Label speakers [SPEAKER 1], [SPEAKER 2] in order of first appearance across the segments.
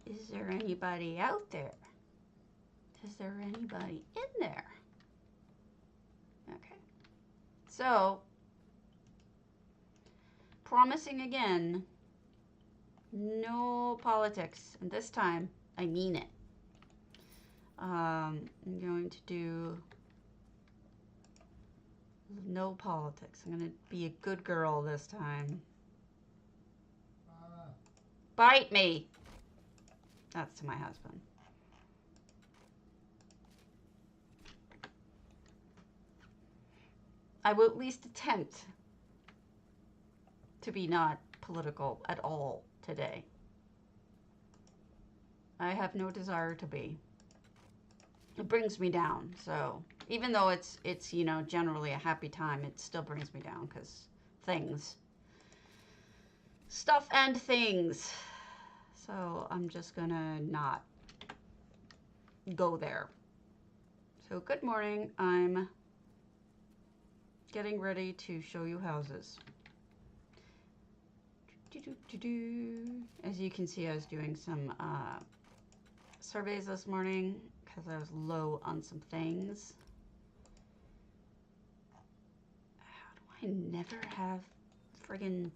[SPEAKER 1] Is there anybody out there? Is there anybody in there? Okay. So, promising again, no politics. And this time, I mean it. I'm going to do no politics. I'm going to be a good girl this time. Bite me. That's to my husband. I will at least attempt to be not political at all today. I have no desire to be. It brings me down. So even though it's you know, generally a happy time, it still brings me down because things, stuff and things. So I'm just gonna not go there. So good morning. I'm getting ready to show you houses. As you can see, I was doing some surveys this morning because I was low on some things. How do I never have friggin'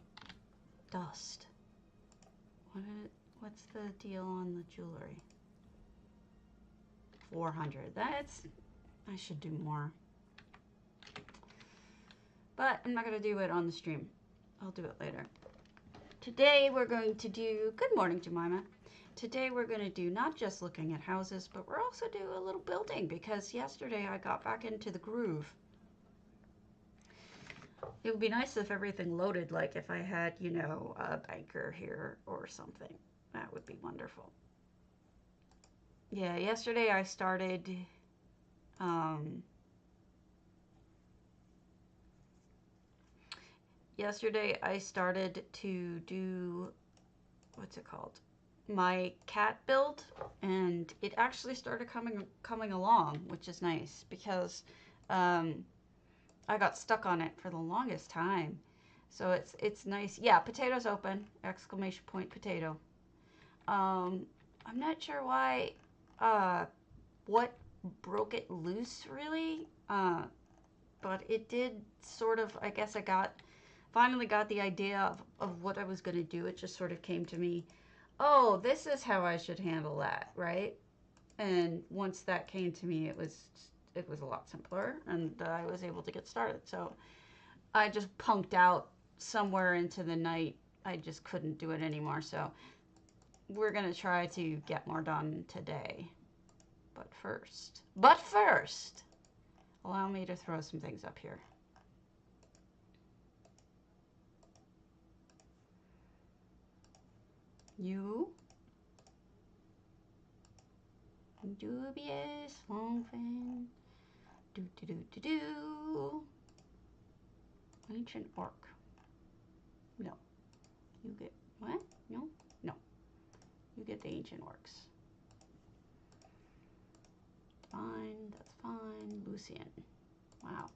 [SPEAKER 1] dust? What's the deal on the jewelry? 400. I should do more. But I'm not going to do it on the stream. I'll do it later. Today we're going to do, good morning Jemima. Today we're going to do not just looking at houses, but we're also doing a little building because yesterday I got back into the groove. It would be nice if everything loaded, like if I had, you know, a banker here or something. That would be wonderful. Yeah, yesterday I started to do, what's it called? My cat build, and it actually started coming along, which is nice because I got stuck on it for the longest time. So it's nice. Yeah, potatoes open! Exclamation point potato. I'm not sure why, what broke it loose really, but it did sort of, I guess I finally got the idea of what I was going to do. It just sort of came to me, oh, this is how I should handle that, right? And once that came to me, it was a lot simpler, and I was able to get started. So I just punked out somewhere into the night. I just couldn't do it anymore. So we're going to try to get more done today. But first, allow me to throw some things up here. You dubious long fin. Do. Ancient orc. No. You get what? No. You get the ancient orcs. Fine, that's fine. Lucian. Wow.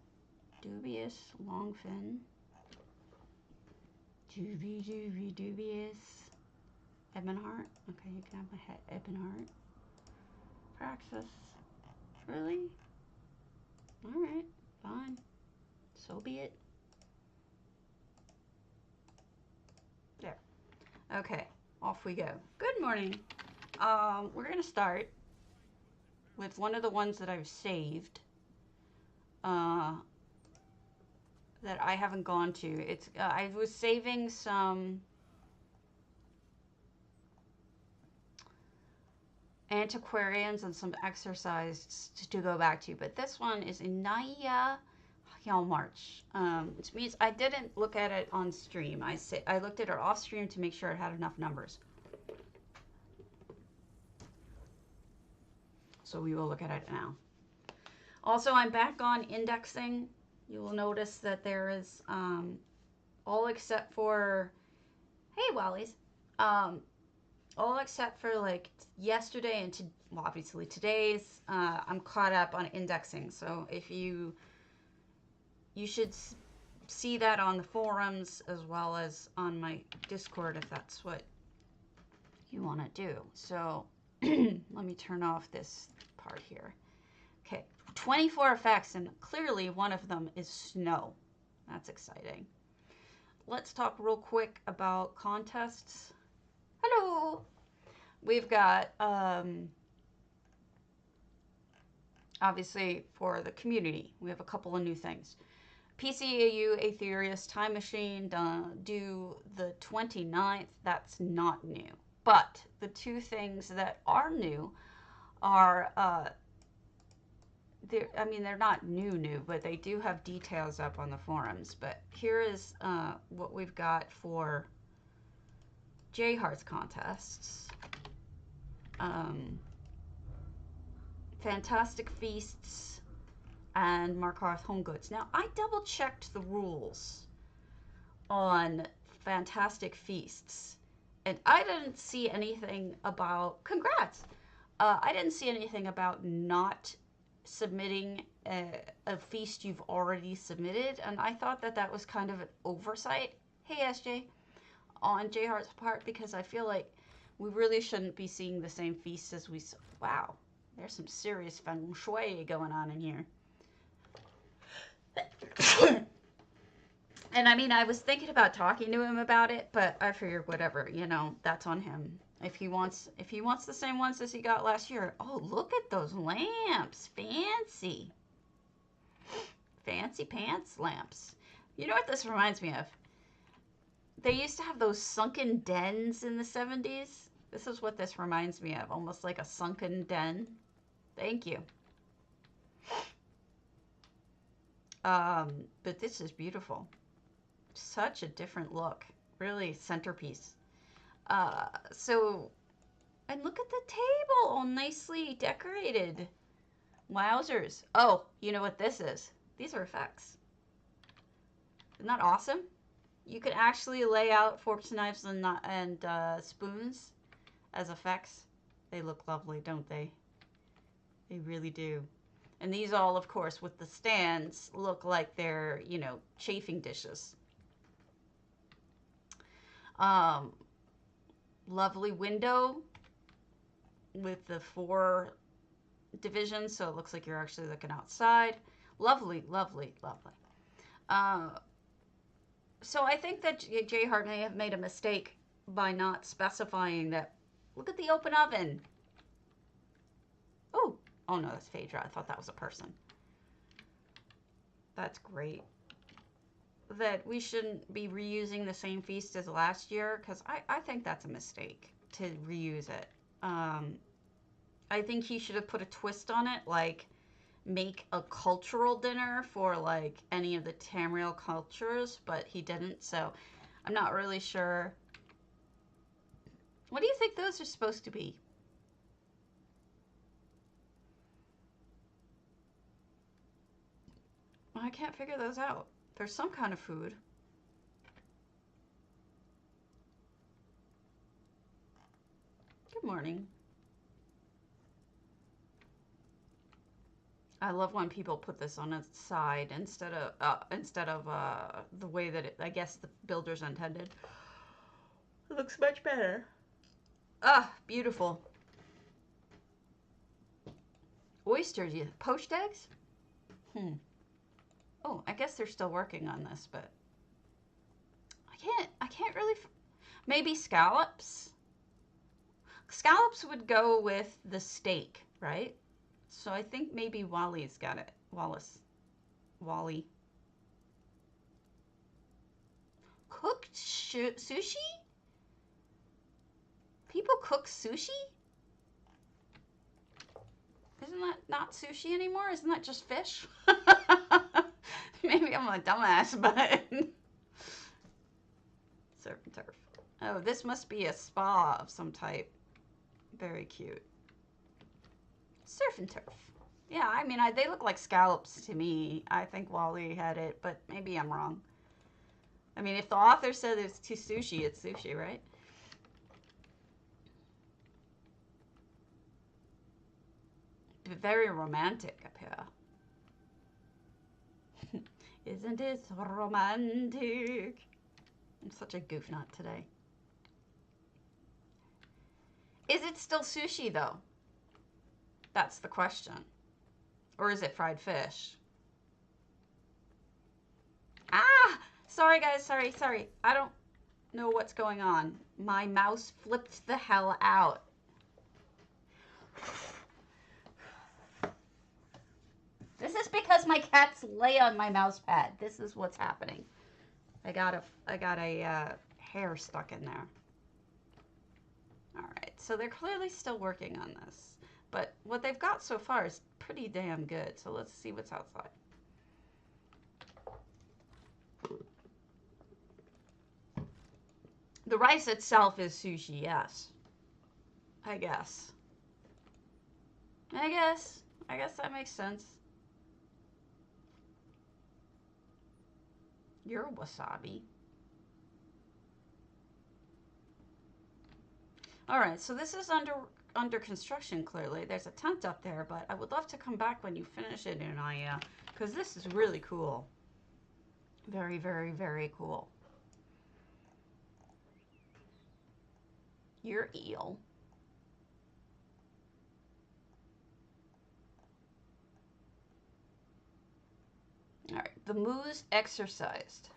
[SPEAKER 1] Dubious long fin. Dubious. Ebonheart. Okay, you can have my head. Ebonheart. Praxis. Really? Alright, fine. So be it. There. Okay, off we go. Good morning. We're going to start with one of the ones that I've saved. That I haven't gone to. It's I was saving some antiquarians and some exercise to go back to, but this one is in Naya March, which means I didn't look at it on stream. I looked at it off stream to make sure it had enough numbers. So we will look at it now. Also, I'm back on indexing. You will notice that there is all except for, hey Wallies, all except for like yesterday and well, obviously today's, I'm caught up on indexing. So if you should see that on the forums as well as on my Discord if that's what you want to do. So let me turn off this part here. Okay, 24 effects, and clearly one of them is snow. That's exciting. Let's talk real quick about contests. Hello! We've got, obviously, for the community, we have a couple of new things. PCAU Aetherius Time Machine due the 29th. That's not new. But the two things that are new are, they're not new, but they do have details up on the forums. But here is what we've got for J-Hearts contests. Fantastic Feasts and Markarth Home Goods. Now, I double-checked the rules on Fantastic Feasts, and I didn't see anything about, congrats! I didn't see anything about not submitting a feast you've already submitted, and I thought that that was kind of an oversight, hey SJ, on J-Heart's part, because I feel like we really shouldn't be seeing the same feasts as we saw. Wow, there's some serious feng shui going on in here. And I mean, I was thinking about talking to him about it, but I figured whatever, you know, that's on him. If he wants the same ones as he got last year. Oh, look at those lamps. Fancy. Fancy pants lamps. You know what this reminds me of? They used to have those sunken dens in the 70s. This is what this reminds me of. Almost like a sunken den. Thank you. But this is beautiful. Such a different look. Really centerpiece. And look at the table, all nicely decorated. Wowzers. Oh, you know what this is? These are effects. Isn't that awesome? You can actually lay out forks, knives, and spoons as effects. They look lovely, don't they? They really do. And these all, of course, with the stands, look like they're, you know, chafing dishes. Lovely window with the 4 divisions, so it looks like you're actually looking outside. Lovely, lovely, lovely. So I think that J-Heart may have made a mistake by not specifying that. Look at the open oven. Oh no, that's Phaedra. I thought that was a person. That's great. That we shouldn't be reusing the same feast as last year, because I think that's a mistake to reuse it. I think he should have put a twist on it, like make a cultural dinner for like any of the Tamriel cultures, but he didn't, so I'm not really sure. What do you think those are supposed to be? I can't figure those out. There's some kind of food. Good morning. I love when people put this on its side instead of the way that I guess the builders intended. It looks much better. Ah, beautiful. Oysters, yeah. Poached eggs? Oh, I guess they're still working on this, but I can't really, maybe scallops? Scallops would go with the steak, right? So I think maybe Wally's got it. Wally. Cooked sushi? People cook sushi? Isn't that not sushi anymore? Isn't that just fish? Maybe I'm a dumbass, but... Surf and turf. Oh, this must be a spa of some type. Very cute. Surf and turf. Yeah, I mean, they look like scallops to me. I think Wally had it, but maybe I'm wrong. I mean, if the author said it's to sushi, it's sushi, right? Very romantic up here. Isn't it romantic? I'm such a goof nut today. Is it still sushi, though? That's the question. Or is it fried fish? Ah! Sorry, guys. Sorry. I don't know what's going on. My mouse flipped the hell out. This is because my cats lay on my mouse pad. This is what's happening. I got a hair stuck in there. All right, so they're clearly still working on this, but what they've got so far is pretty damn good. So let's see what's outside. The rice itself is sushi, yes. I guess that makes sense. You're wasabi. All right, so this is under construction, clearly. There's a tent up there, but I would love to come back when you finish it, Unaya, because this is really cool. Very, very, very cool. You're eel. All right, the moose exercised.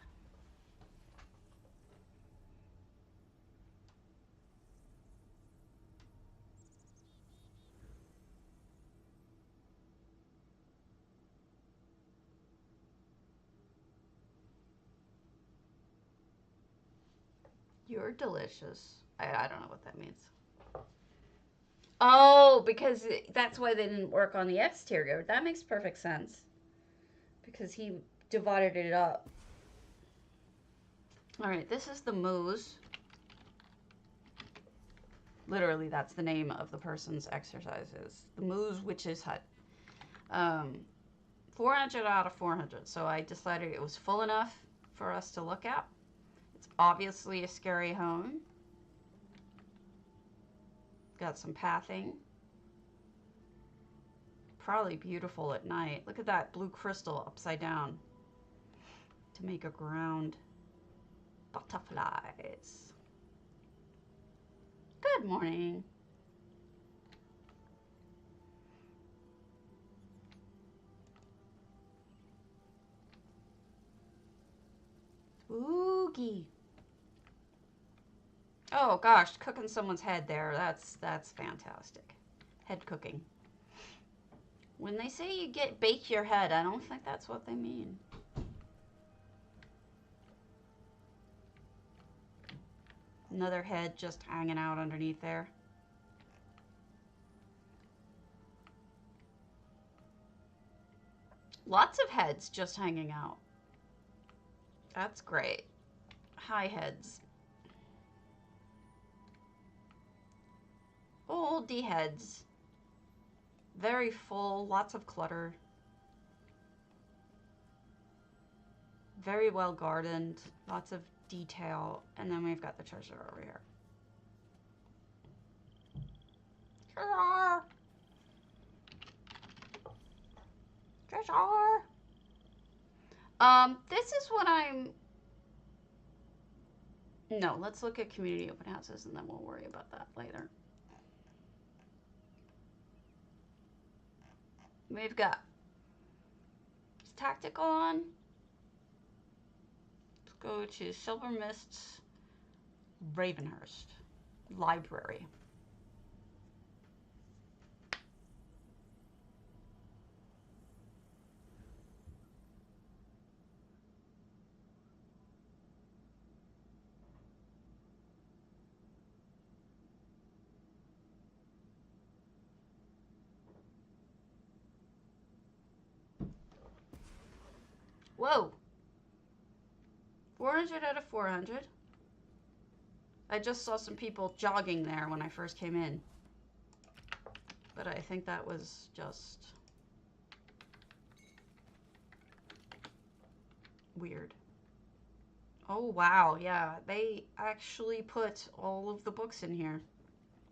[SPEAKER 1] You're delicious. I don't know what that means. Oh, because that's why they didn't work on the exterior. That makes perfect sense. Because he divided it up. All right, this is the moose. Literally, that's the name of the person's exercises. The Moose Witch's Hut. 400 out of 400. So I decided it was full enough for us to look at. It's obviously a scary home. Got some pathing. Probably beautiful at night. Look at that blue crystal upside down to make a ground. Butterflies. Good morning. Spooky. Oh gosh, cooking someone's head there. That's fantastic. Head cooking. When they say you bake your head, I don't think that's what they mean. Another head just hanging out underneath there. Lots of heads just hanging out. That's great. Hi, heads. Oldie heads. Very full, lots of clutter. Very well gardened, lots of detail. And then we've got the treasure over here. Treasure! Treasure! This is what I'm... No, let's look at community open houses and then we'll worry about that later. We've got tactical on. Let's go to Silver Mist's Ravenhurst Library. Whoa. 400 out of 400. I just saw some people jogging there when I first came in. But I think that was just weird. Oh, wow. Yeah, they actually put all of the books in here.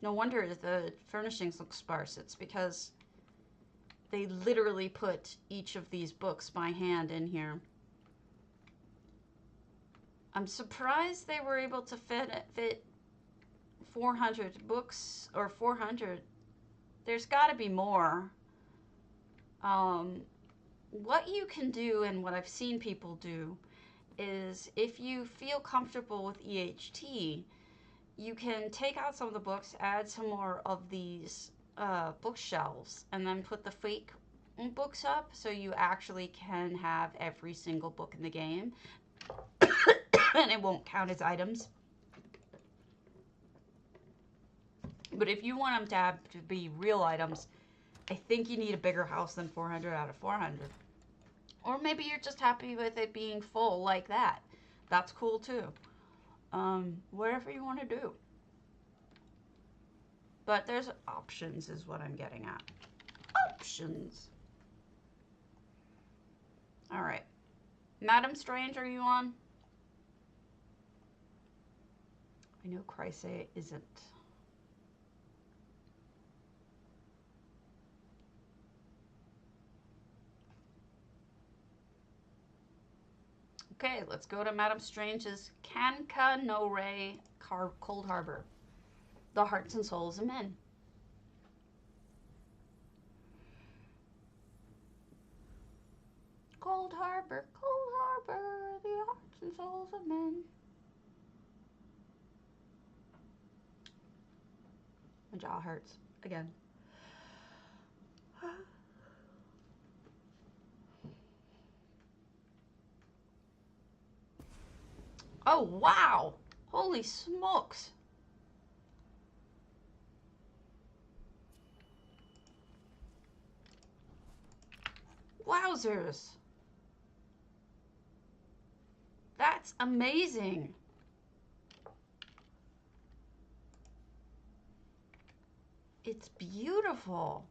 [SPEAKER 1] No wonder the furnishings look sparse. It's because they literally put each of these books by hand in here. I'm surprised they were able to fit 400 books or 400. There's got to be more. Um, what you can do and what I've seen people do is if you feel comfortable with EHT, you can take out some of the books, add some more of these bookshelves, and then put the fake books up so you actually can have every single book in the game and it won't count as items. But if you want them to have to be real items, I think you need a bigger house than 400 out of 400. Or maybe you're just happy with it being full like that. That's cool too. Whatever you want to do. But there's options is what I'm getting at. Options. All right. Madam Strange, are you on? I know Chrysae isn't. Okay, let's go to Madam Strange's Kanka no Rei Cold Harbor. The hearts and souls of men. Cold Harbor, the hearts and souls of men. My jaw hurts again. Oh, wow! Holy smokes! Wowzers! That's amazing! It's beautiful!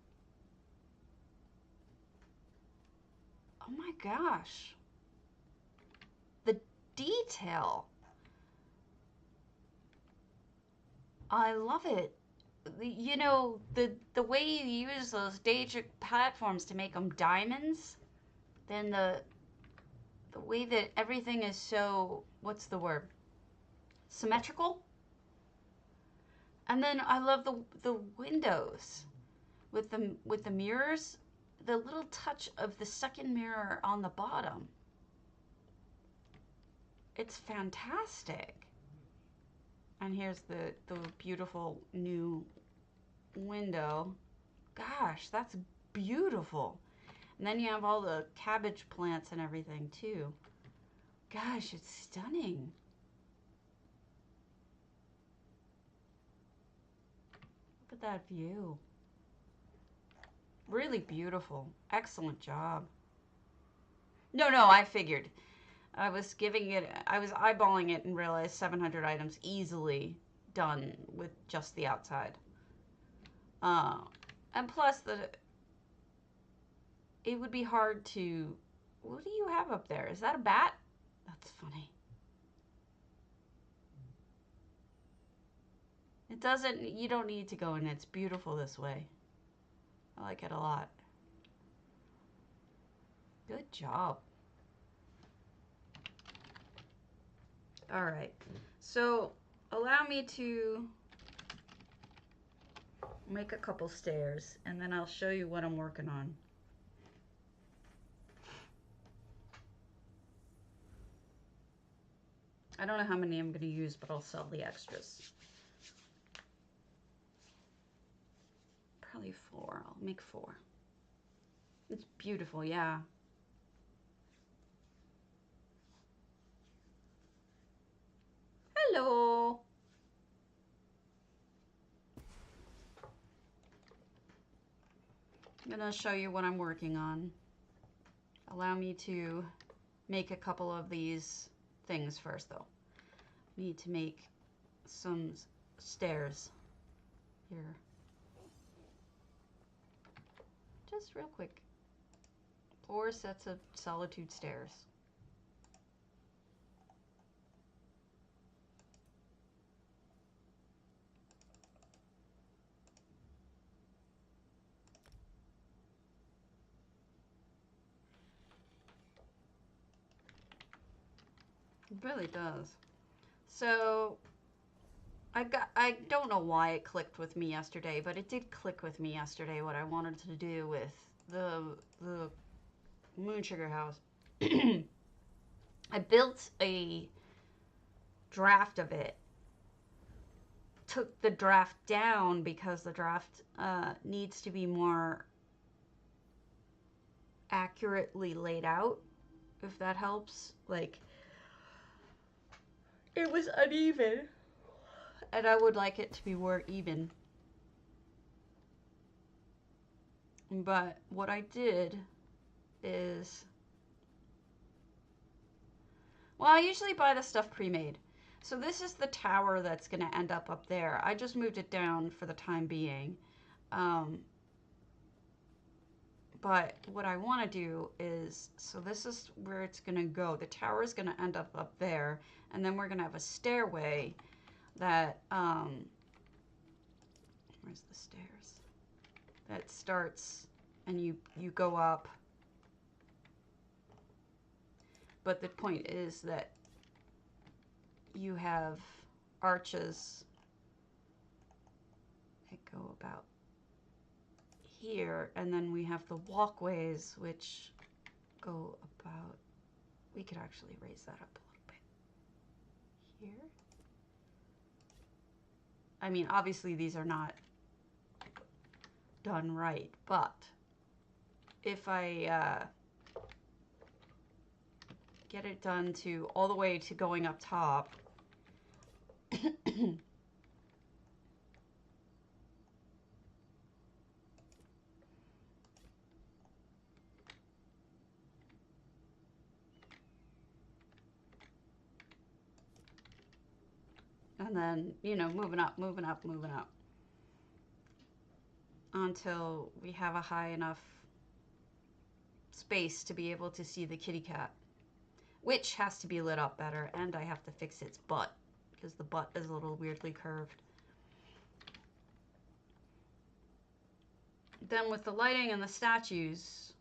[SPEAKER 1] Oh my gosh! The detail! I love it. You know, the way you use those Daedric platforms to make them diamonds, then the way that everything is so, what's the word? Symmetrical? And then I love the windows with the mirrors, the little touch of the second mirror on the bottom. It's fantastic. And here's the beautiful new window. Gosh, that's beautiful. And then you have all the cabbage plants and everything too. Gosh, it's stunning. Look at that view. Really beautiful. Excellent job. No, I figured. I was eyeballing it and realized 700 items easily done with just the outside. And plus, it would be hard to... What do you have up there? Is that a bat? That's funny. It doesn't... You don't need to go in. It's beautiful this way. I like it a lot. Good job. All right. So, allow me to make a couple stairs, and then I'll show you what I'm working on. I don't know how many I'm going to use, but I'll sell the extras. Probably 4. I'll make 4. It's beautiful, yeah. Hello. I'm going to show you what I'm working on. Allow me to make a couple of these things first, though. Need to make some stairs here. Just real quick. 4 sets of solitude stairs. It really does. So I don't know why it clicked with me yesterday, but it did click with me yesterday what I wanted to do with the moon sugar house. I built a draft of it, took the draft down because the draft needs to be more accurately laid out, if that helps. Like, it was uneven, and I would like it to be more even. But what I did is, well, I usually buy the stuff pre-made. So this is the tower that's going to end up there. I just moved it down for the time being. Um, but what I want to do is, so this is where it's going to go. The tower is going to end up there, and then we're going to have a stairway that, where's the stairs? That starts, and you go up. But the point is that you have arches that go about here, and then we have the walkways which go about, we could actually raise that up a little bit here. I mean, obviously these are not done right, but if I get it done to all the way to going up top, and then, you know, moving up, moving up, moving up until we have a high enough space to be able to see the kitty cat, which has to be lit up better, and I have to fix its butt because the butt is a little weirdly curved. Then with the lighting and the statues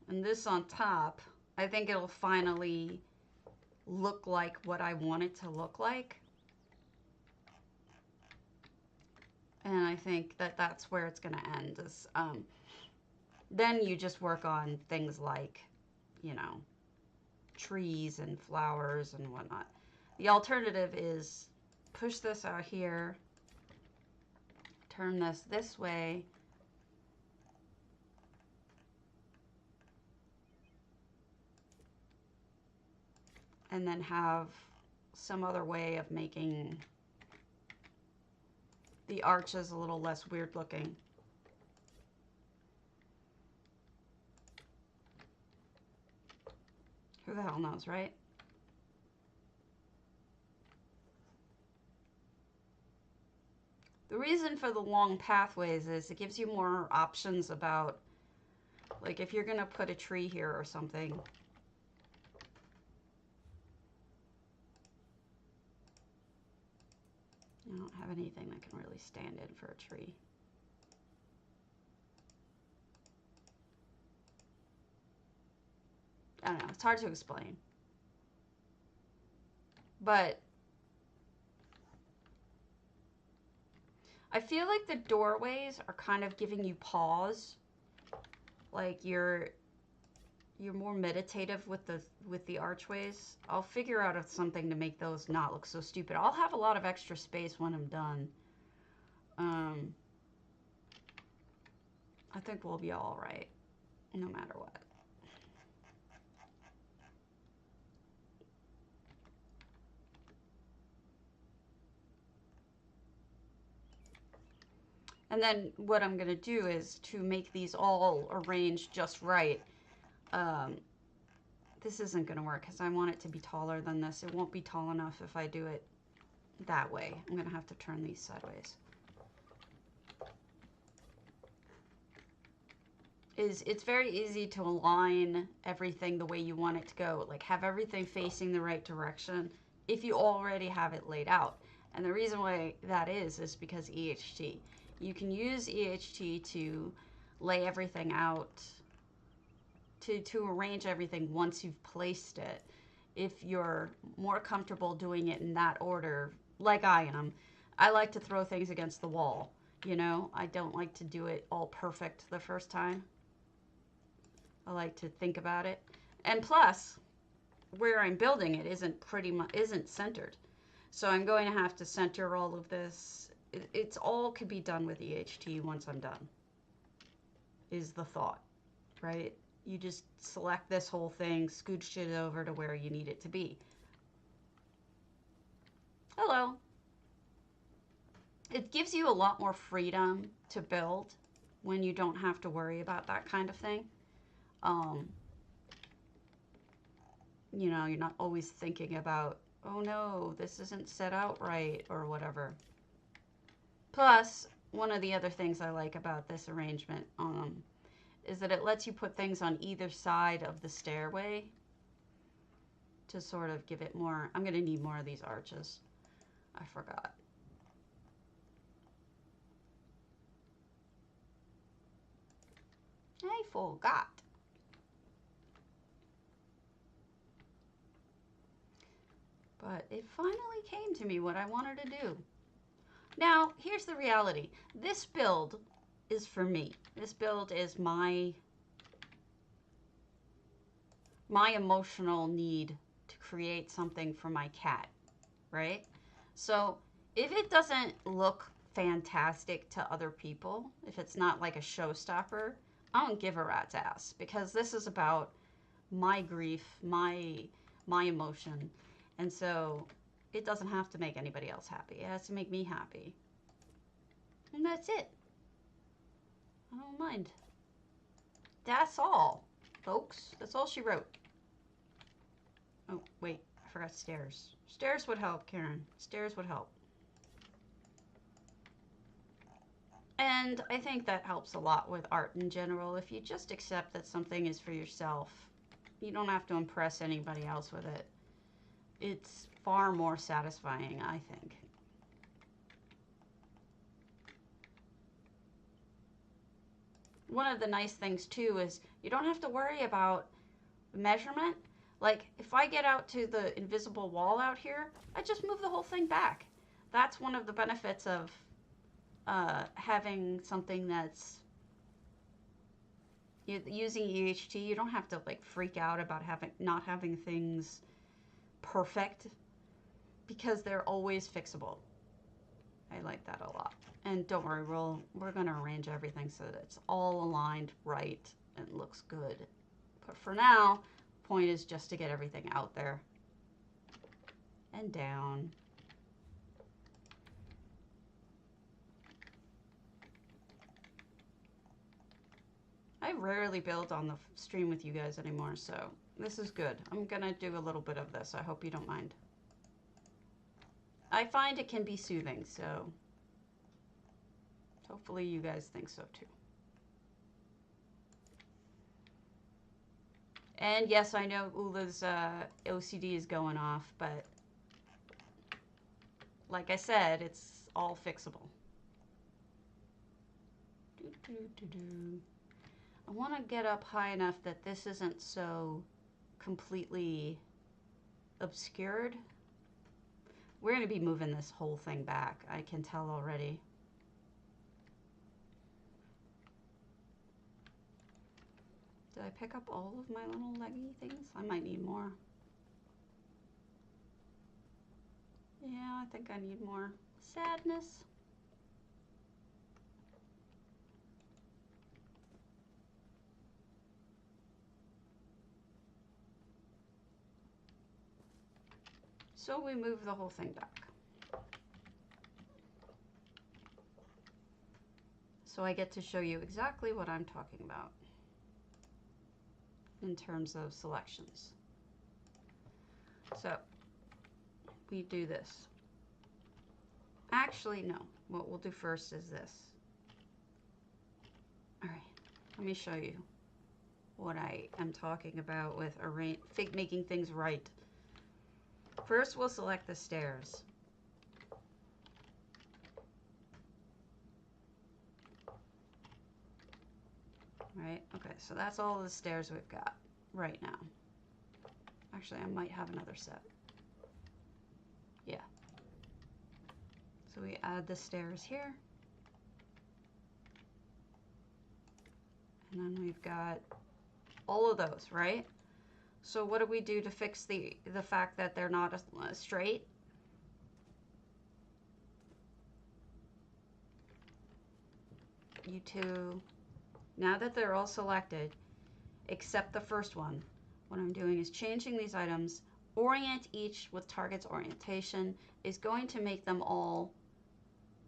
[SPEAKER 1] and this on top, I think it'll finally look like what I want it to look like. And I think that that's where it's going to end. Is, then you just work on things like, you know, trees and flowers and whatnot. The alternative is push this out here, turn this way, and then have some other way of making the arches a little less weird looking. Who the hell knows, right? The reason for the long pathways is it gives you more options about, like, if you're going to put a tree here or something. I don't have anything that can really stand in for a tree. I don't know, it's hard to explain. But I feel like the doorways are kind of giving you pause. Like you're more meditative with the archways. I'll figure out something to make those not look so stupid. I'll have a lot of extra space when I'm done. I think we'll be all right, no matter what. And then what I'm going to do is to make these all arranged just right. This isn't going to work because I want it to be taller than this. It won't be tall enough if I do it that way. I'm going to have to turn these sideways. It's very easy to align everything the way you want it to go. Like have everything facing the right direction if you already have it laid out. And the reason why that is because EHT. You can use EHT to lay everything out, to arrange everything once you've placed it. If you're more comfortable doing it in that order, like I am, I like to throw things against the wall. You know, I don't like to do it all perfect the first time. I like to think about it. And plus, where I'm building it isn't centered. So I'm going to have to center all of this. It's all could be done with EHT once I'm done, is the thought, right? You just select this whole thing, scooch it over to where you need it to be. Hello. It gives you a lot more freedom to build when you don't have to worry about that kind of thing. You know, you're not always thinking about, oh no, this isn't set out right or whatever. Plus, one of the other things I like about this arrangement is that it lets you put things on either side of the stairway to sort of give it more. I'm going to need more of these arches. I forgot. I forgot. But it finally came to me what I wanted to do. Now, here's the reality. This build is for me. This build is my emotional need to create something for my cat, right? So if it doesn't look fantastic to other people, if it's not like a showstopper, I don't give a rat's ass, because this is about my grief, my emotion. And so it doesn't have to make anybody else happy. It has to make me happy. And that's it. I don't mind. That's all, folks. That's all she wrote. Oh, wait. I forgot stairs. Stairs would help, Karen. Stairs would help. And I think that helps a lot with art in general. If you just accept that something is for yourself, you don't have to impress anybody else with it. It's far more satisfying, I think. One of the nice things too is you don't have to worry about measurement. Like if I get out to the invisible wall out here, I just move the whole thing back. That's one of the benefits of having something that's using EHT. You don't have to like freak out about not having things perfect, because they're always fixable. I like that a lot. And don't worry, we're going to arrange everything so that it's all aligned right and looks good. But for now, point is just to get everything out there and down. I rarely build on the stream with you guys anymore, so this is good. I'm going to do a little bit of this. I hope you don't mind. I find it can be soothing, so hopefully you guys think so too. And yes, I know Ula's OCD is going off, but like I said, it's all fixable. I want to get up high enough that this isn't so completely obscured. We're going to be moving this whole thing back. I can tell already. Did I pick up all of my little leggy things? I might need more. Yeah, I think I need more. Sadness. So we move the whole thing back. So I get to show you exactly what I'm talking about in terms of selections. So we do this. Actually, no. What we'll do first is this. All right, let me show you what I am talking about with making things right. First, we'll select the stairs. Right, okay, so that's all the stairs we've got right now. Actually, I might have another set. Yeah. So we add the stairs here. And then we've got all of those, right? So what do we do to fix the fact that they're not straight? You two, now that they're all selected, except the first one, what I'm doing is changing these items. Orient each with target's orientation is going to make them all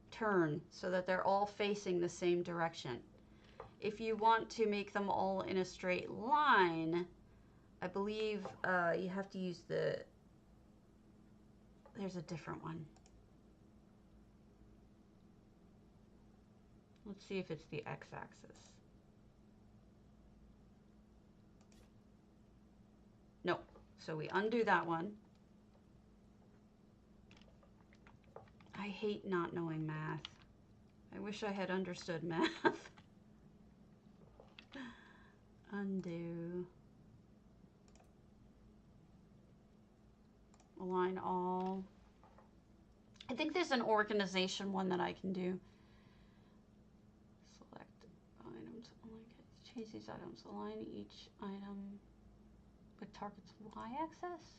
[SPEAKER 1] turn so that they're all facing the same direction. If you want to make them all in a straight line, I believe you have to use there's a different one. Let's see if it's the x-axis. No, so we undo that one. I hate not knowing math. I wish I had understood math. Undo. Align all. I think there's an organization one that I can do. Select items. Change these items. Align each item with target's y-axis.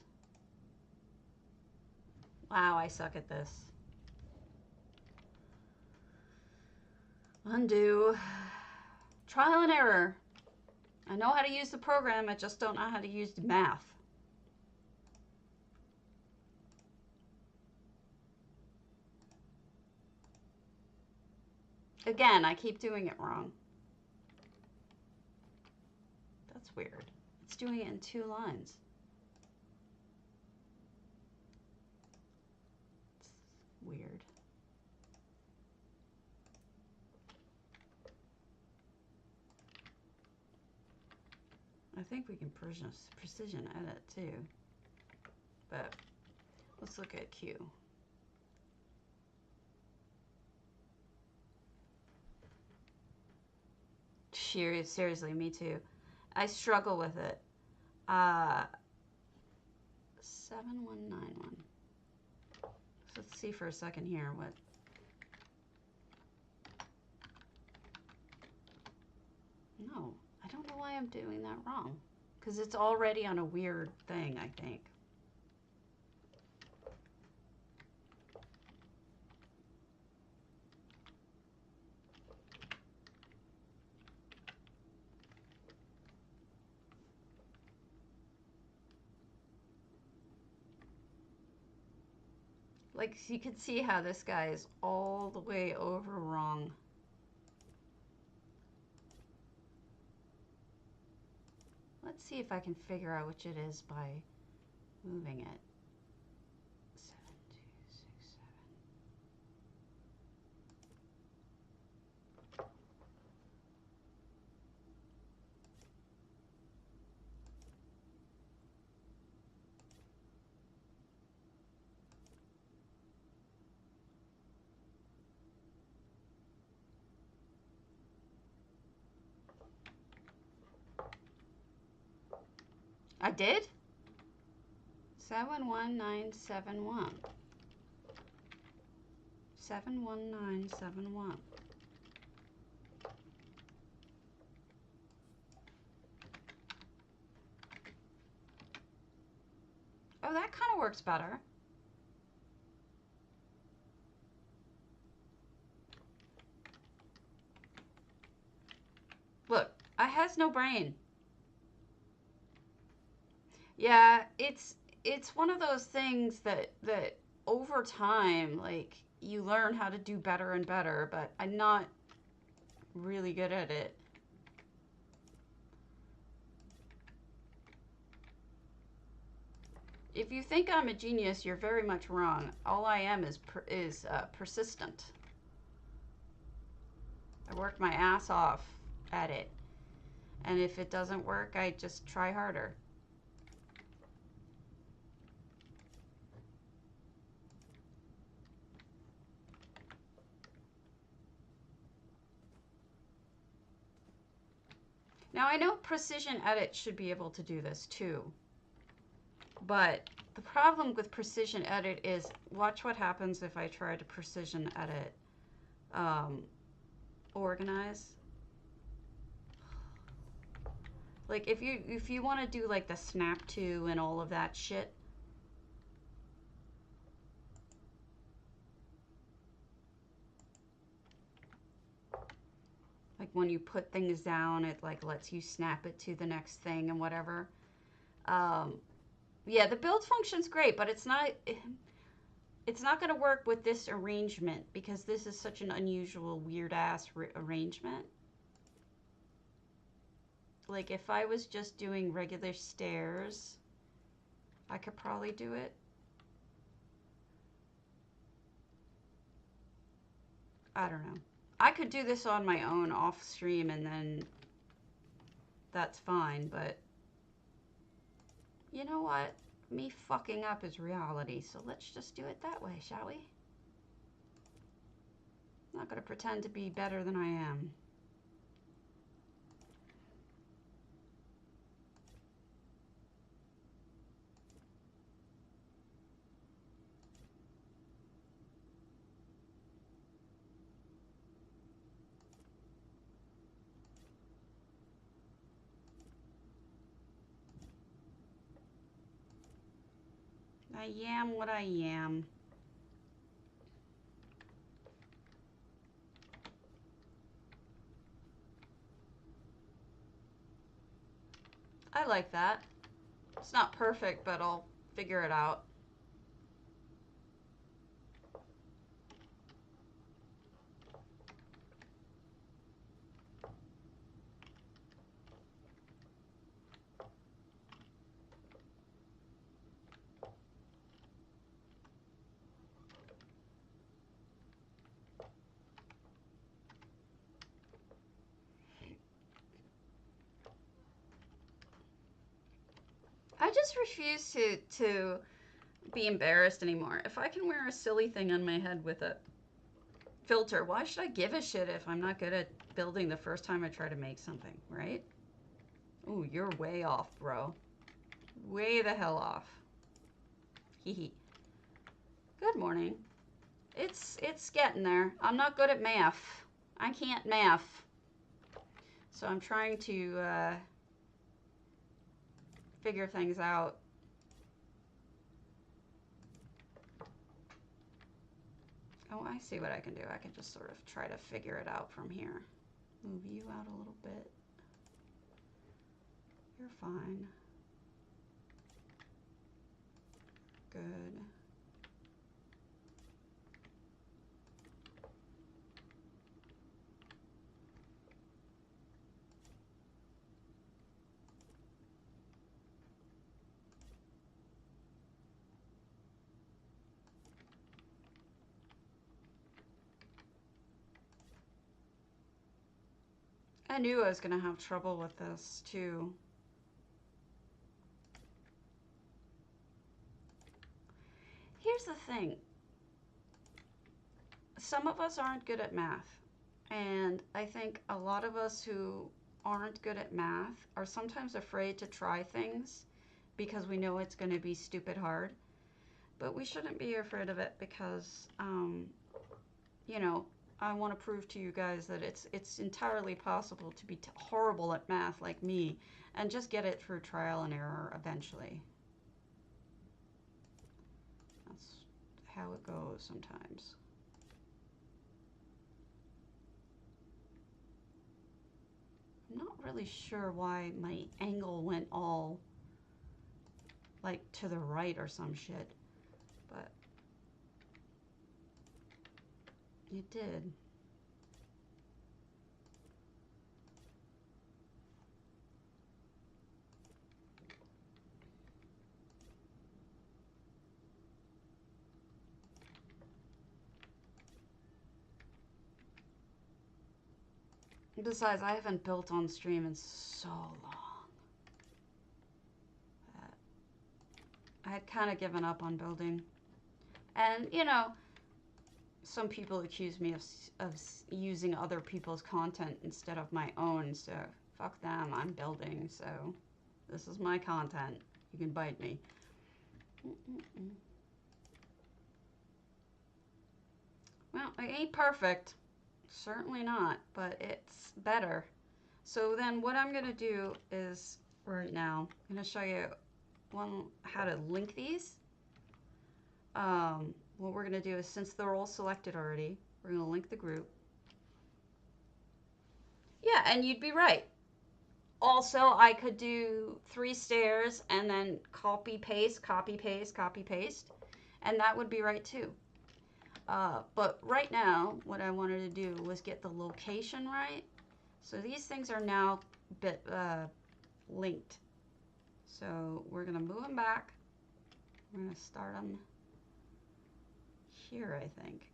[SPEAKER 1] Wow, I suck at this. Undo. Trial and error. I know how to use the program, I just don't know how to use the math. Again, I keep doing it wrong. That's weird. It's doing it in 2 lines. It's weird. I think we can precision edit too. But let's look at Q. Seriously, me too. I struggle with it. 7191. So let's see for a second here what. No, I don't know why I'm doing that wrong. Because it's already on a weird thing, I think. Like, you can see how this guy is all the way over wrong. Let's see if I can figure out which it is by moving it. 7, 2, 6, 7. I did? 71971. 71971. Oh, that kind of works better. Look, I has no brain. Yeah, it's one of those things that over time, like, you learn how to do better and better, but I'm not really good at it. If you think I'm a genius, you're very much wrong. All I am is persistent. I work my ass off at it. And if it doesn't work, I just try harder. Now I know precision edit should be able to do this too, But the problem with precision edit is, watch what happens if I try to precision edit organize. Like if you want to do like the snap to and all of that shit, like when you put things down, it like lets you snap it to the next thing and whatever. Yeah, the build function's great, but it's not going to work with this arrangement because this is such an unusual, weird ass arrangement. Like if I was just doing regular stairs, I could probably do it. I don't know. I could do this on my own off stream and then that's fine, but you know what? Me fucking up is reality, so let's just do it that way, shall we? I'm not gonna pretend to be better than I am. I am what I am. I like that. It's not perfect, but I'll figure it out. I just refuse to be embarrassed anymore. If I can wear a silly thing on my head with a filter, why should I give a shit if I'm not good at building the first time I try to make something, right? Ooh, you're way off, bro. Way the hell off. Hee hee. Good morning. It's getting there. I'm not good at math. I can't math. So I'm trying to figure things out. Oh, I see what I can do. I can just sort of try to figure it out from here. Move you out a little bit. You're fine. Good. I knew I was going to have trouble with this, too. Here's the thing. Some of us aren't good at math. And I think a lot of us who aren't good at math are sometimes afraid to try things because we know it's going to be stupid hard. But we shouldn't be afraid of it because, you know, I want to prove to you guys that it's entirely possible to be horrible at math like me and just get it through trial and error eventually. That's how it goes sometimes. I'm not really sure why my angle went all like to the right or some shit, but it did. Besides, I haven't built on stream in so long. I had kind of given up on building. And, you know, some people accuse me of using other people's content instead of my own, so fuck them, I'm building, so this is my content. You can bite me. Mm-mm-mm. Well, it ain't perfect. Certainly not, but it's better. So then what I'm going to do is right now, I'm going to show you how to link these. What we're going to do is, since they're all selected already, we're going to link the group. Yeah, and you'd be right. Also, I could do 3 stairs and then copy, paste, copy, paste, copy, paste. And that would be right too. But right now, what I wanted to do was get the location right. So these things are now linked. So we're going to move them back. We're going to start them here, I think.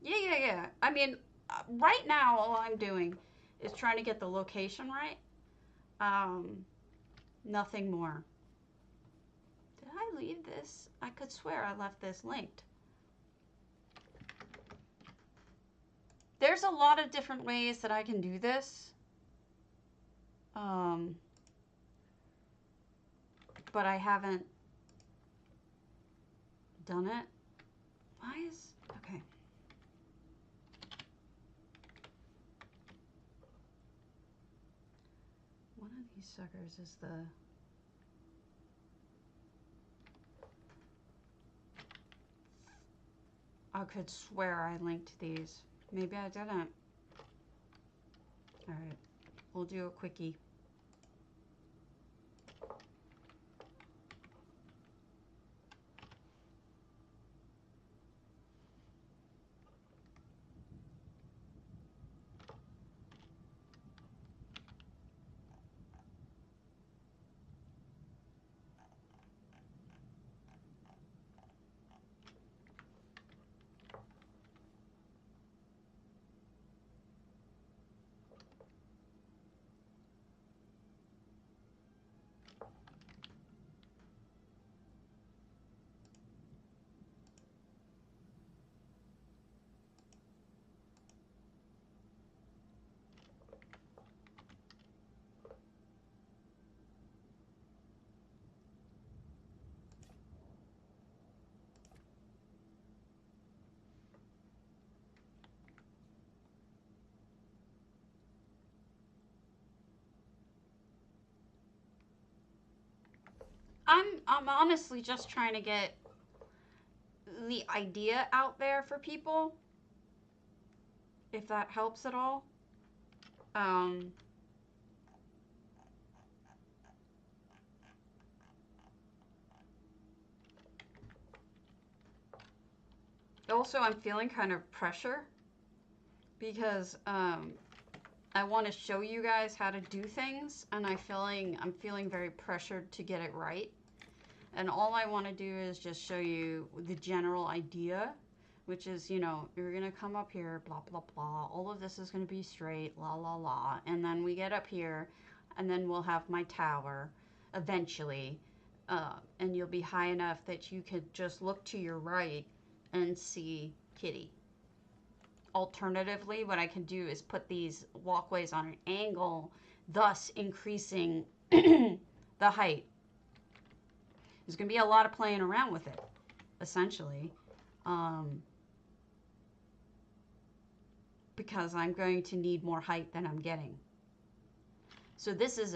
[SPEAKER 1] Yeah. I mean, right now, all I'm doing is trying to get the location right. Nothing more. Did I leave this? I could swear I left this linked. There's a lot of different ways that I can do this. But I haven't done it. Why is... Okay. One of these suckers is the... I could swear I linked these. Maybe I didn't. All right. We'll do a quickie. I'm honestly just trying to get the idea out there for people, if that helps at all. Also, I'm feeling kind of pressure because I want to show you guys how to do things, and I'm feeling very pressured to get it right. And all I want to do is just show you the general idea, which is, you know, you're going to come up here, blah, blah, blah. All of this is going to be straight, la, la, la. And then we get up here, and then we'll have my tower eventually. And you'll be high enough that you could just look to your right and see Kitty. Alternatively, what I can do is put these walkways on an angle, thus increasing the height. There's going to be a lot of playing around with it, essentially, because I'm going to need more height than I'm getting. So this is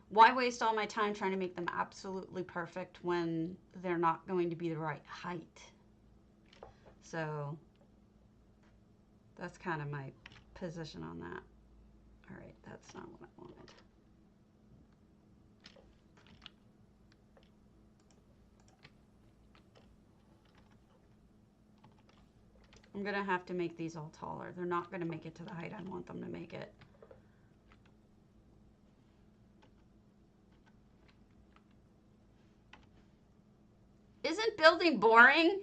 [SPEAKER 1] why waste all my time trying to make them absolutely perfect when they're not going to be the right height? So that's kind of my position on that. All right, that's not what I wanted. I'm going to have to make these all taller. They're not going to make it to the height I want them to make it. Isn't building boring?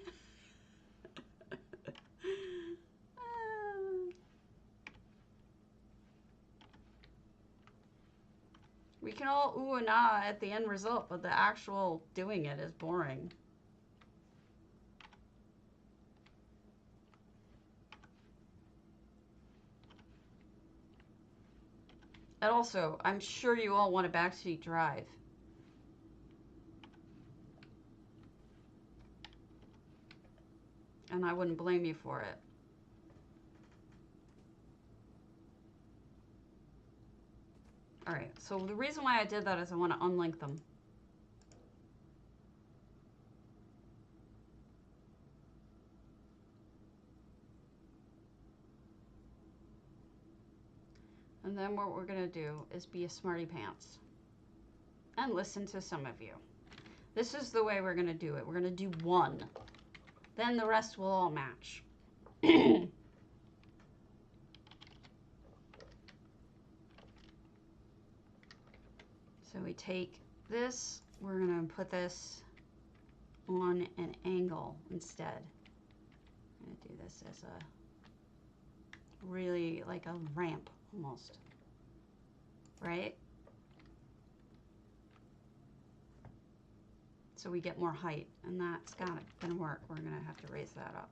[SPEAKER 1] We can all ooh and ah at the end result, but the actual doing it is boring. And also, I'm sure you all want a backseat drive. And I wouldn't blame you for it. Alright, so the reason why I did that is I want to unlink them. And then what we're going to do is be a smarty pants. And listen to some of you. This is the way we're going to do it. We're going to do one. Then the rest will all match. So we take this, we're going to put this on an angle instead. I'm going to do this as a really like a ramp almost, right? So we get more height, and that's gonna work. We're gonna have to raise that up.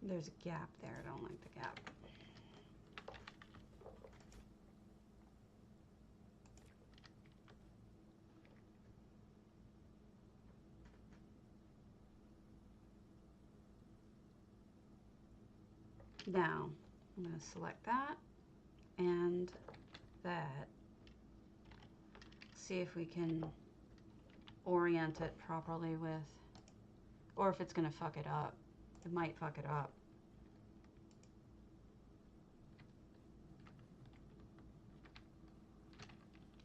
[SPEAKER 1] There's a gap there. I don't like the gap. Now, I'm going to select that and that. See if we can orient it properly with, or if it's going to fuck it up. It might fuck it up.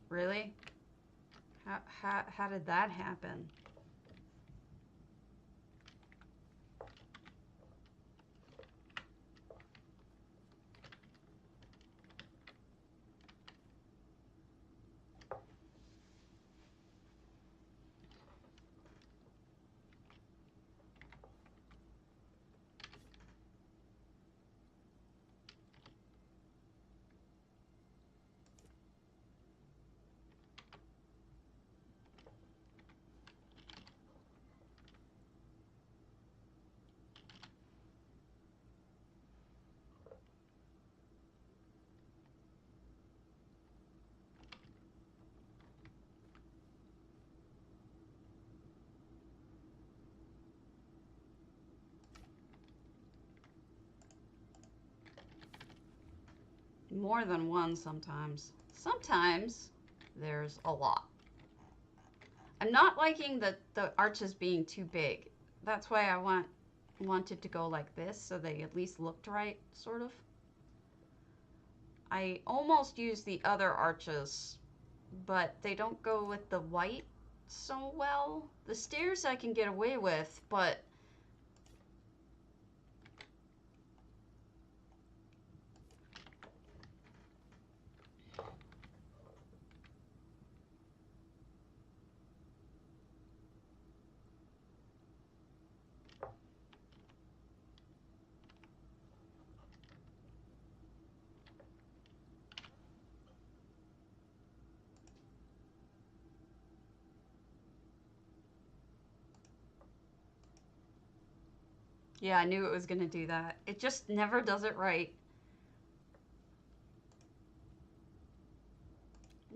[SPEAKER 1] Really? How did that happen? More than one sometimes. Sometimes there's a lot. I'm not liking the arches being too big. That's why I wanted to go like this so they at least looked right, sort of. I almost use the other arches, but they don't go with the white so well. The stairs I can get away with, but yeah, I knew it was gonna do that. It just never does it right.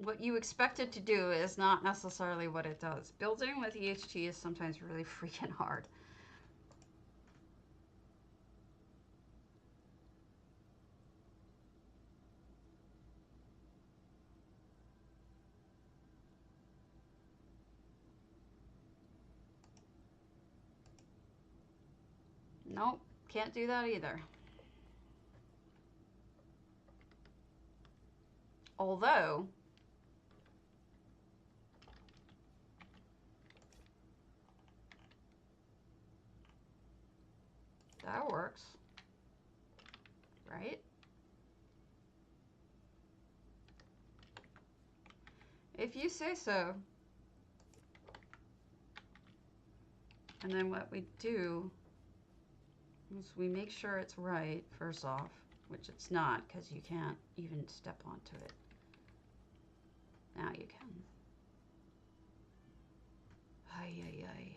[SPEAKER 1] What you expect it to do is not necessarily what it does. Building with EHT is sometimes really freaking hard. Nope, can't do that either. Although, that works, right? If you say so. And then what we do is we make sure it's right, first off. which it's not because you can't even step onto it. Now you can. Ay, ay, ay.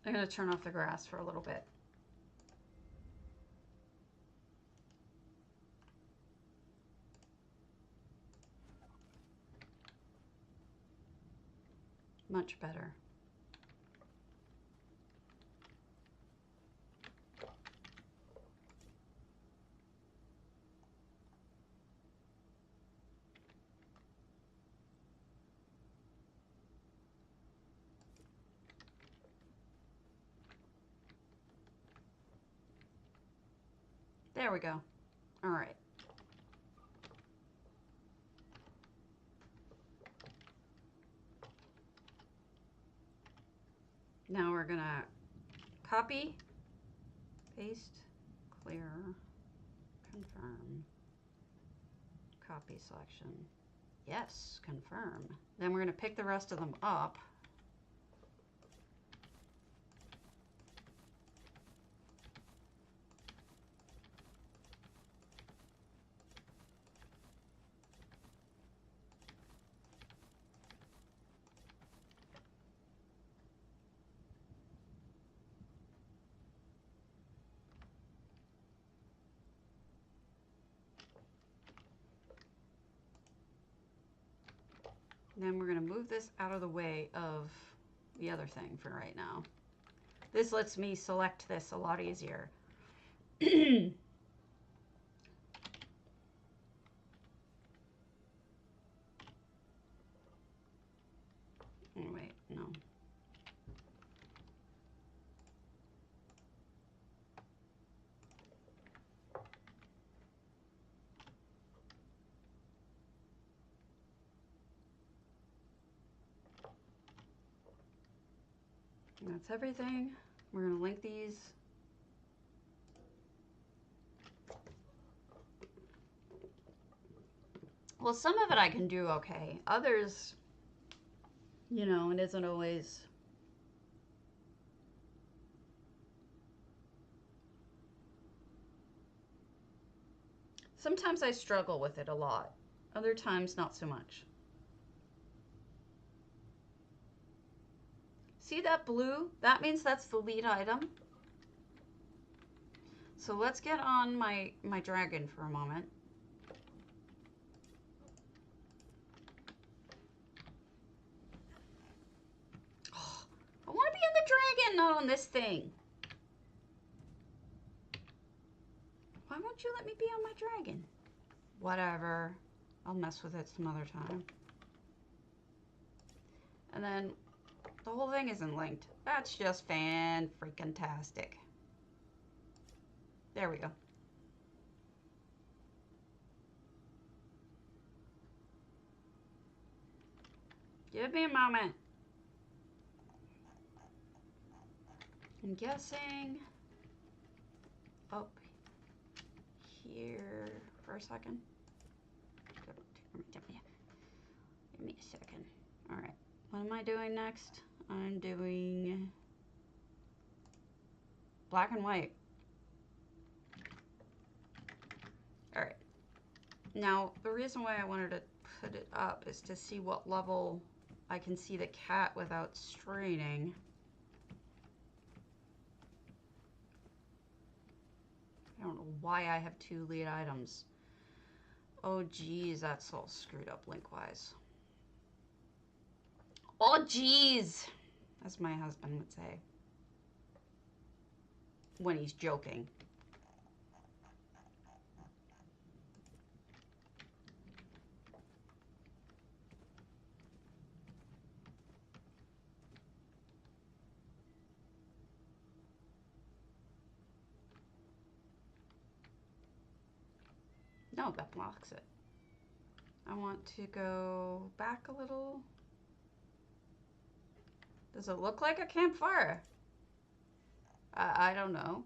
[SPEAKER 1] I'm going to turn off the grass for a little bit. Much better. There we go. All right. Now we're gonna copy, paste, clear, confirm, copy selection. Yes, confirm. Then we're gonna pick the rest of them up. Then we're going to move this out of the way of the other thing for right now. This lets me select this a lot easier. Oh, wait, no. That's everything. We're going to link these. Well, some of it I can do okay. Others, you know, it isn't always. Sometimes I struggle with it a lot. Other times, not so much. See that blue? That means that's the lead item. So let's get on my dragon for a moment. Oh, I want to be on the dragon, not on this thing. Why won't you let me be on my dragon? Whatever. I'll mess with it some other time. And then the whole thing isn't linked. That's just fan-freaking-tastic. There we go. Give me a moment. I'm guessing up here for a second. Give me a second. All right. What am I doing next? I'm doing black and white. All right. Now, the reason why I wanted to put it up is to see what level I can see the cat without straining. I don't know why I have two lead items. Oh, geez, that's all screwed up link-wise. Oh, geez, as my husband would say when he's joking. No, that blocks it. I want to go back a little. Does it look like a campfire? I don't know.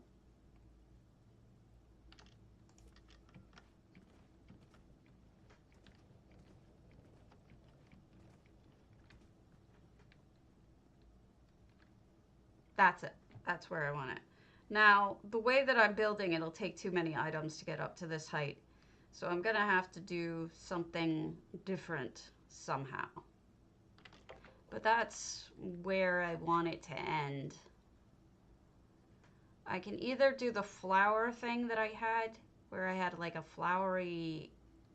[SPEAKER 1] That's it. That's where I want it. Now, the way that I'm building, it'll take too many items to get up to this height. So I'm going to have to do something different somehow. But that's where I want it to end. I can either do the flower thing that I had, where I had like a flowery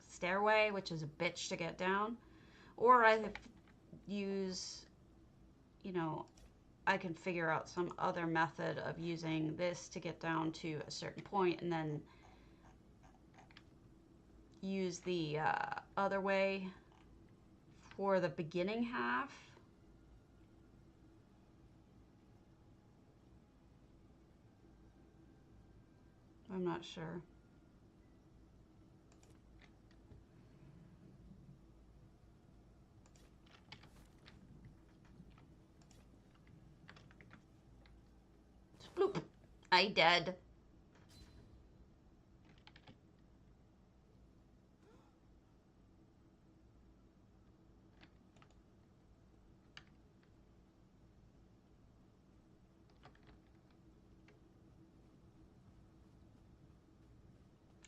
[SPEAKER 1] stairway, which is a bitch to get down, or I use, you know, I can figure out some other method of using this to get down to a certain point and then use the other way for the beginning half. I'm not sure. Bloop. I dead.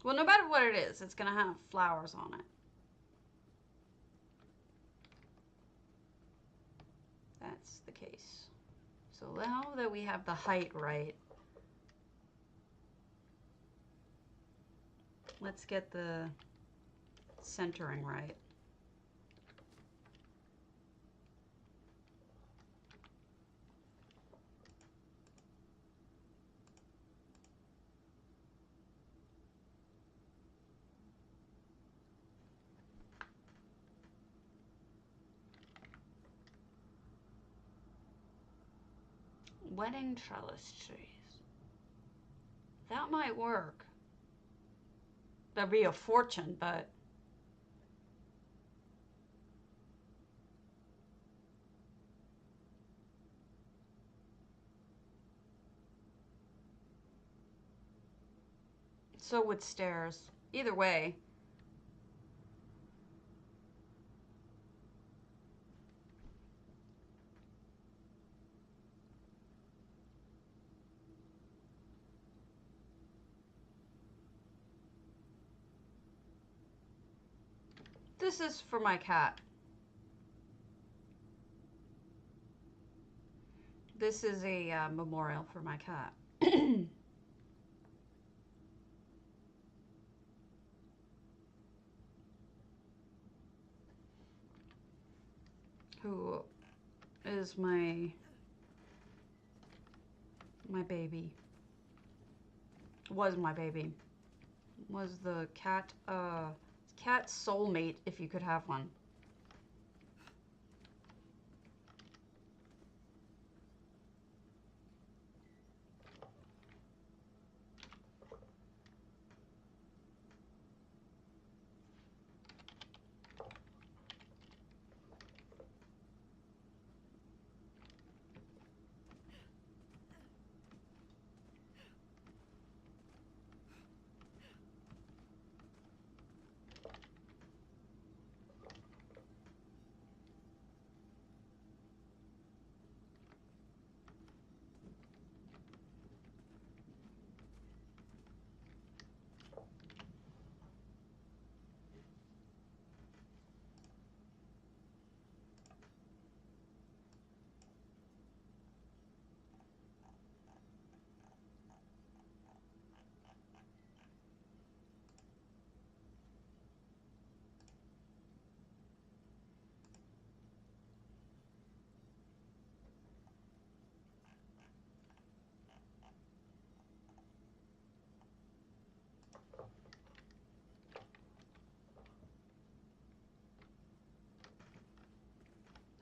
[SPEAKER 1] Well, no matter what it is, it's gonna have flowers on it. That's the case. So now that we have the height right, let's get the centering right. Wedding trellis trees. That might work. That'd be a fortune, but so would stairs. Either way. This is for my cat. This is a memorial for my cat. Who is my baby. Was my baby. Was the cat soulmate if you could have one.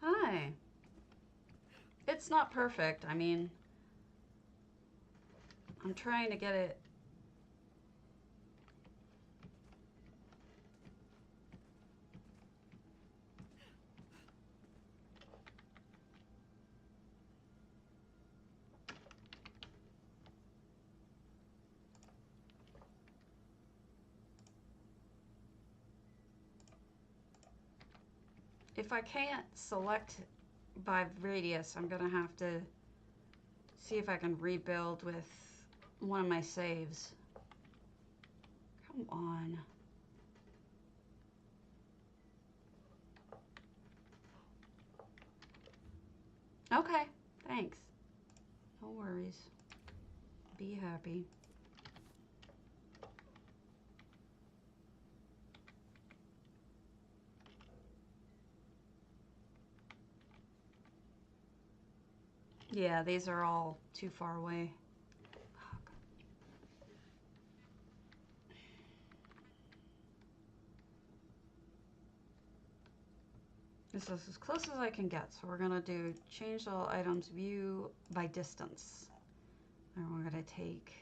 [SPEAKER 1] Hi. It's not perfect. I mean, I'm trying to get it. if I can't select by radius, I'm gonna have to see if I can rebuild with one of my saves. Come on. Okay, thanks. No worries. Be happy. Yeah, these are all too far away. This is as close as I can get. So we're gonna do change all items view by distance. And we're gonna take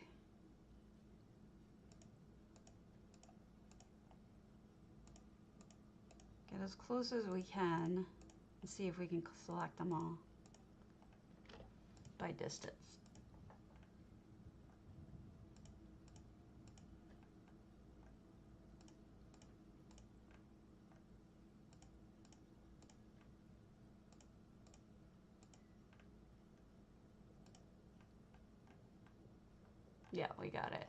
[SPEAKER 1] get as close as we can and see if we can select them all by distance. Yeah, we got it.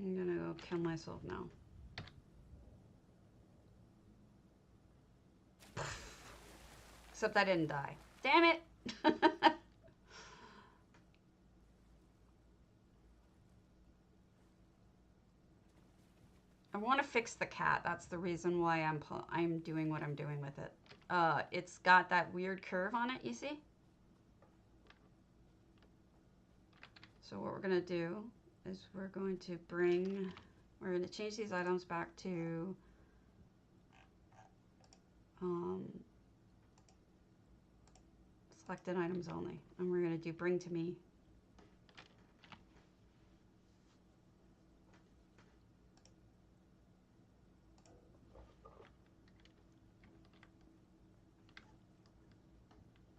[SPEAKER 1] I'm gonna go kill myself now. Except I didn't die. Damn it! I want to fix the cat. That's the reason why I'm doing what I'm doing with it. It's got that weird curve on it, you see? So what we're gonna do is we're going to change these items back to selected items only. And we're gonna do bring to me.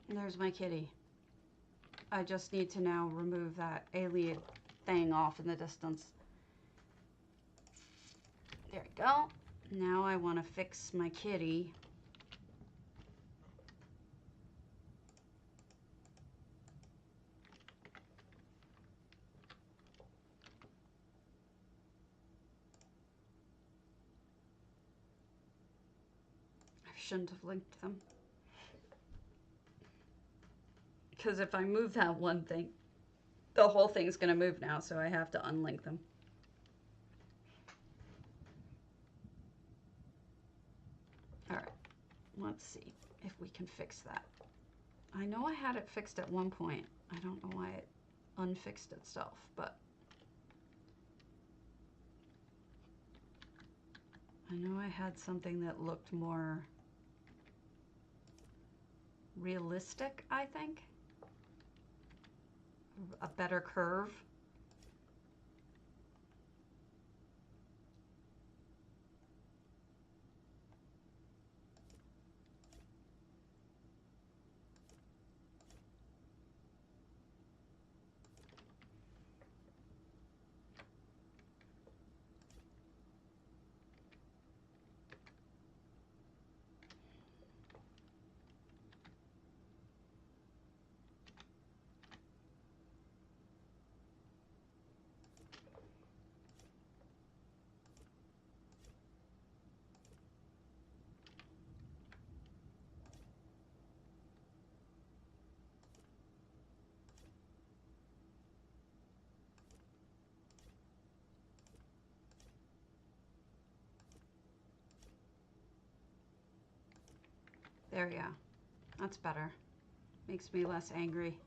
[SPEAKER 1] And there's my kitty. I just need to now remove that alien thing off in the distance. There we go. Now I want to fix my kitty. I shouldn't have linked them. Because if I move that one thing, the whole thing's going to move now, so I have to unlink them. All right, let's see if we can fix that. I know I had it fixed at one point. I don't know why it unfixed itself, but I know I had something that looked more realistic, I think. A better curve. There we go. That's better. Makes me less angry.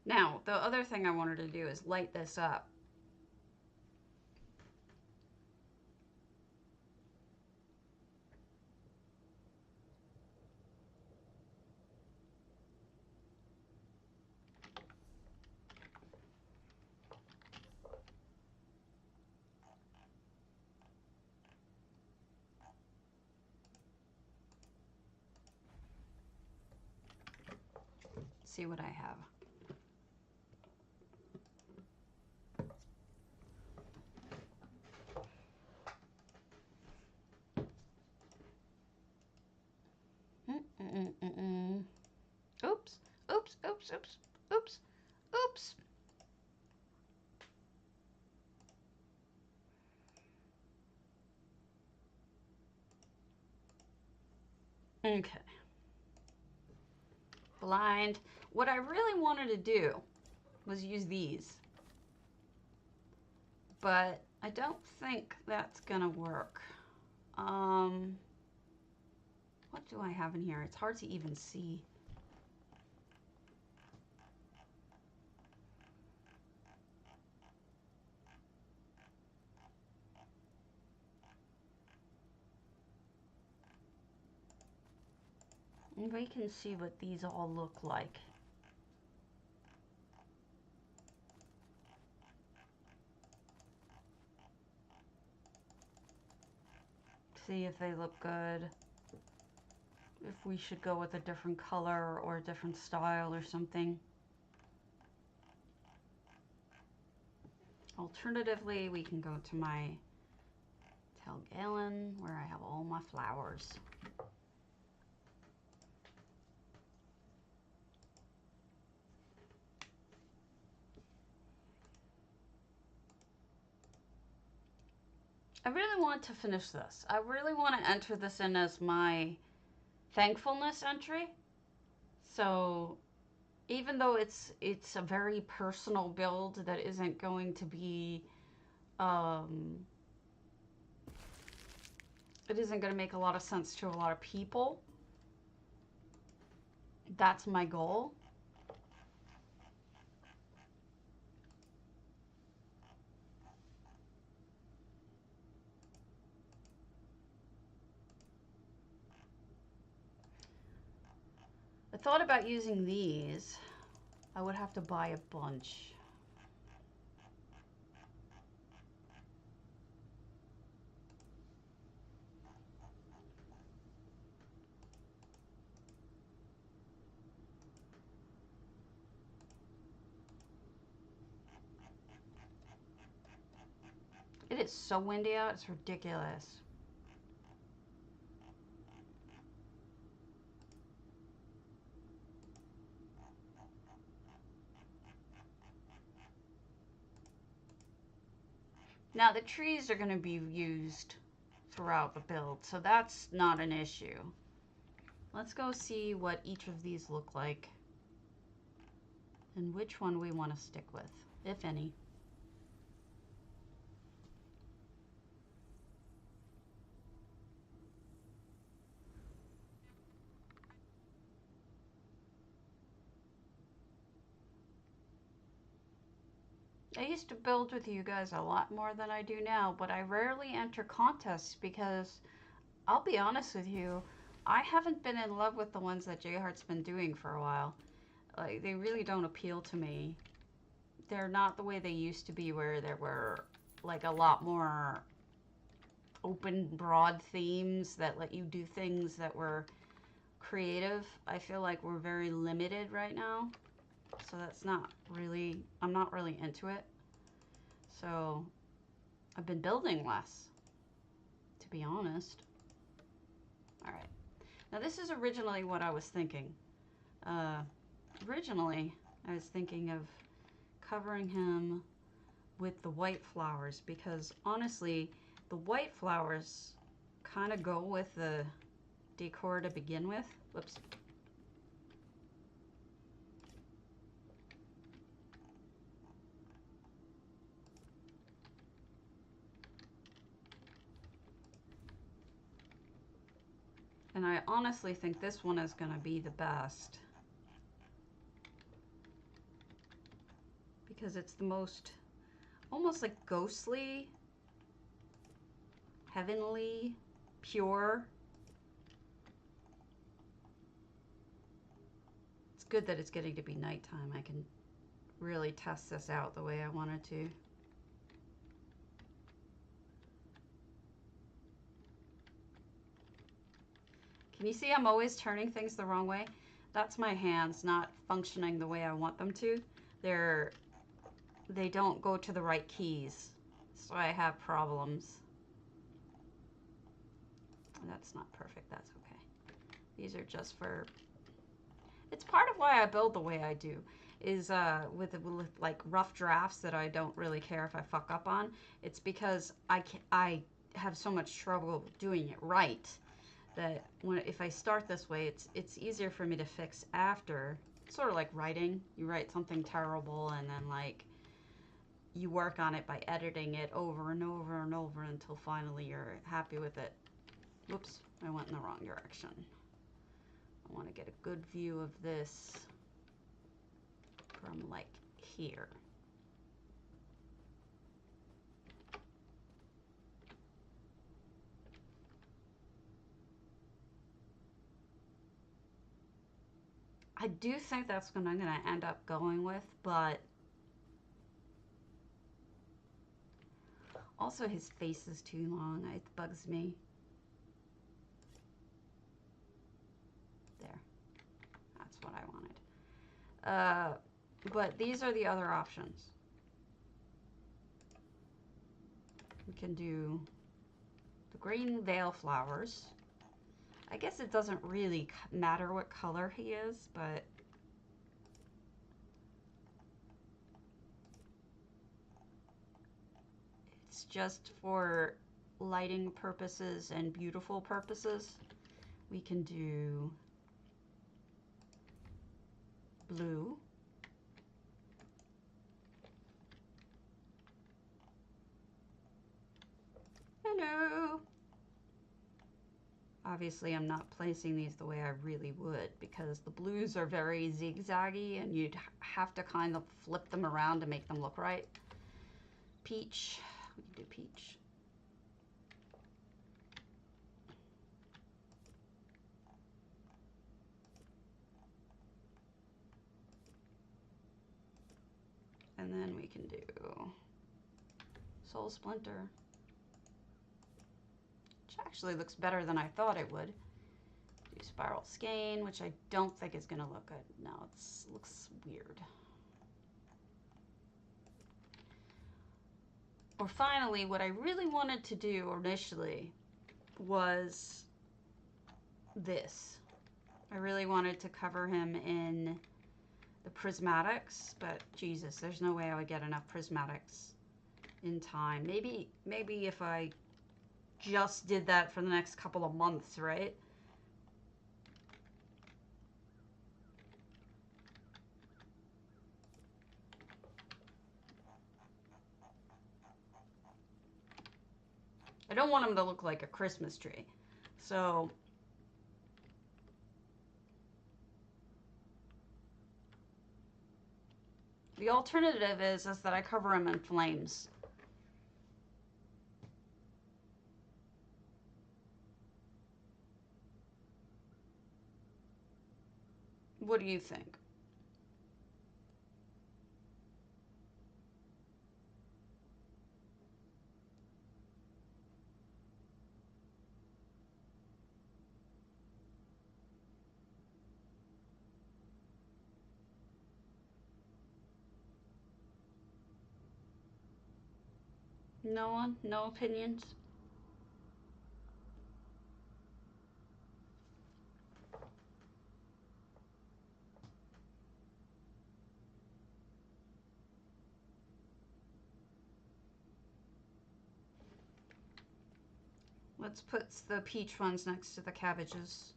[SPEAKER 1] Now, the other thing I wanted to do is light this up. See what I have. Oops, oops, oops, oops, oops, oops. Okay. Blind. What I really wanted to do was use these, but I don't think that's gonna work. What do I have in here? It's hard to even see. We can see what these all look like. See if they look good. If we should go with a different color or a different style or something. Alternatively, we can go to my Galen where I have all my flowers. I really want to finish this. I really want to enter this in as my thankfulness entry. So even though it's a very personal build that isn't going to be it isn't going to make a lot of sense to a lot of people, that's my goal. I thought about using these. I would have to buy a bunch. It is so windy out, it's ridiculous. Now the trees are going to be used throughout the build, so that's not an issue. Let's go see what each of these look like and which one we want to stick with, if any. I used to build with you guys a lot more than I do now, but I rarely enter contests because, I'll be honest with you, I haven't been in love with the ones that J-Heart's been doing for a while. Like, they really don't appeal to me. They're not the way they used to be, where there were like a lot more open, broad themes that let you do things that were creative. I feel like we're very limited right now, so that's not really, I'm not really into it. So I've been building less, to be honest. All right, now this is originally what I was thinking. Originally I was thinking of covering him with the white flowers, because honestly the white flowers kind of go with the decor to begin with. Whoops. And I honestly think this one is going to be the best. because it's the most, almost like ghostly, heavenly, pure. It's good that it's getting to be nighttime. I can really test this out the way I wanted to. Can you see I'm always turning things the wrong way? That's my hands not functioning the way I want them to. They don't go to the right keys, so I have problems. That's not perfect, that's okay. These are just for, it's part of why I build the way I do, is with like rough drafts that I don't really care if I fuck up on. It's because I have so much trouble doing it right that if I start this way, it's easier for me to fix after. It's sort of like writing. You write something terrible and then like you work on it by editing it over and over and over until finally you're happy with it. Whoops, I went in the wrong direction. I want to get a good view of this from like here. I do think that's what I'm going to end up going with, but also his face is too long. It bugs me. There. That's what I wanted. But these are the other options. We can do the green veil flowers. I guess it doesn't really matter what color he is, but it's just for lighting purposes and beautiful purposes. We can do blue. Hello. Obviously, I'm not placing these the way I really would because the blues are very zigzaggy and you'd have to kind of flip them around to make them look right. Peach. We can do peach. And then we can do Soul Splinter. Which actually looks better than I thought it would. Do Spiral Skein, which I don't think is going to look good. No, it looks weird. Or finally, what I really wanted to do initially was this. I really wanted to cover him in the prismatics, but Jesus, there's no way I would get enough prismatics in time. Maybe if I just did that for the next couple of months, right? I don't want him to look like a Christmas tree. So the alternative is that I cover him in flames. What do you think? No one? No opinions? Let's put the peach ones next to the cabbages.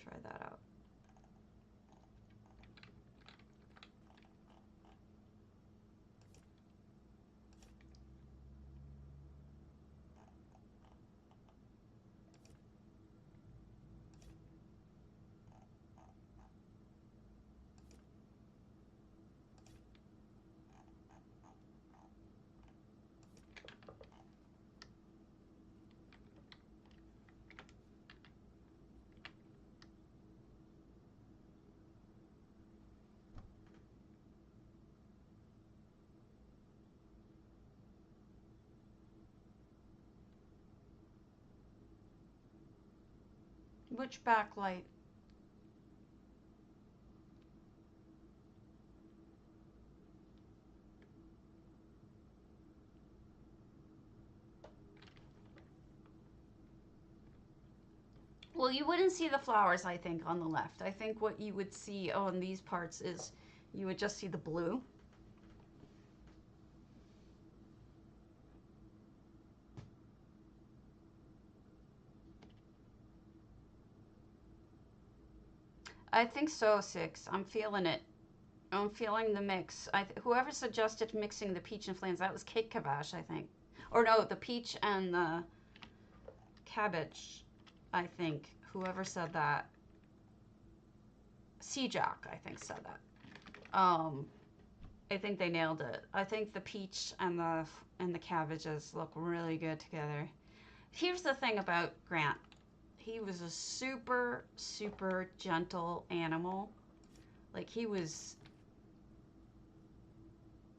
[SPEAKER 1] Try that out. much backlight. Well, you wouldn't see the flowers, I think, on the left. I think what you would see on these parts is you would just see the blue. I think so, Six. I'm feeling it. I'm feeling the mix. Whoever suggested mixing the peach and flames, that was Kate Kavash, I think. Or no, the peach and the cabbage, I think. Whoever said that. C-Jack, I think, said that. I think they nailed it. I think the peach and the cabbages look really good together. Here's the thing about Grant. He was a super, super gentle animal. Like, he was...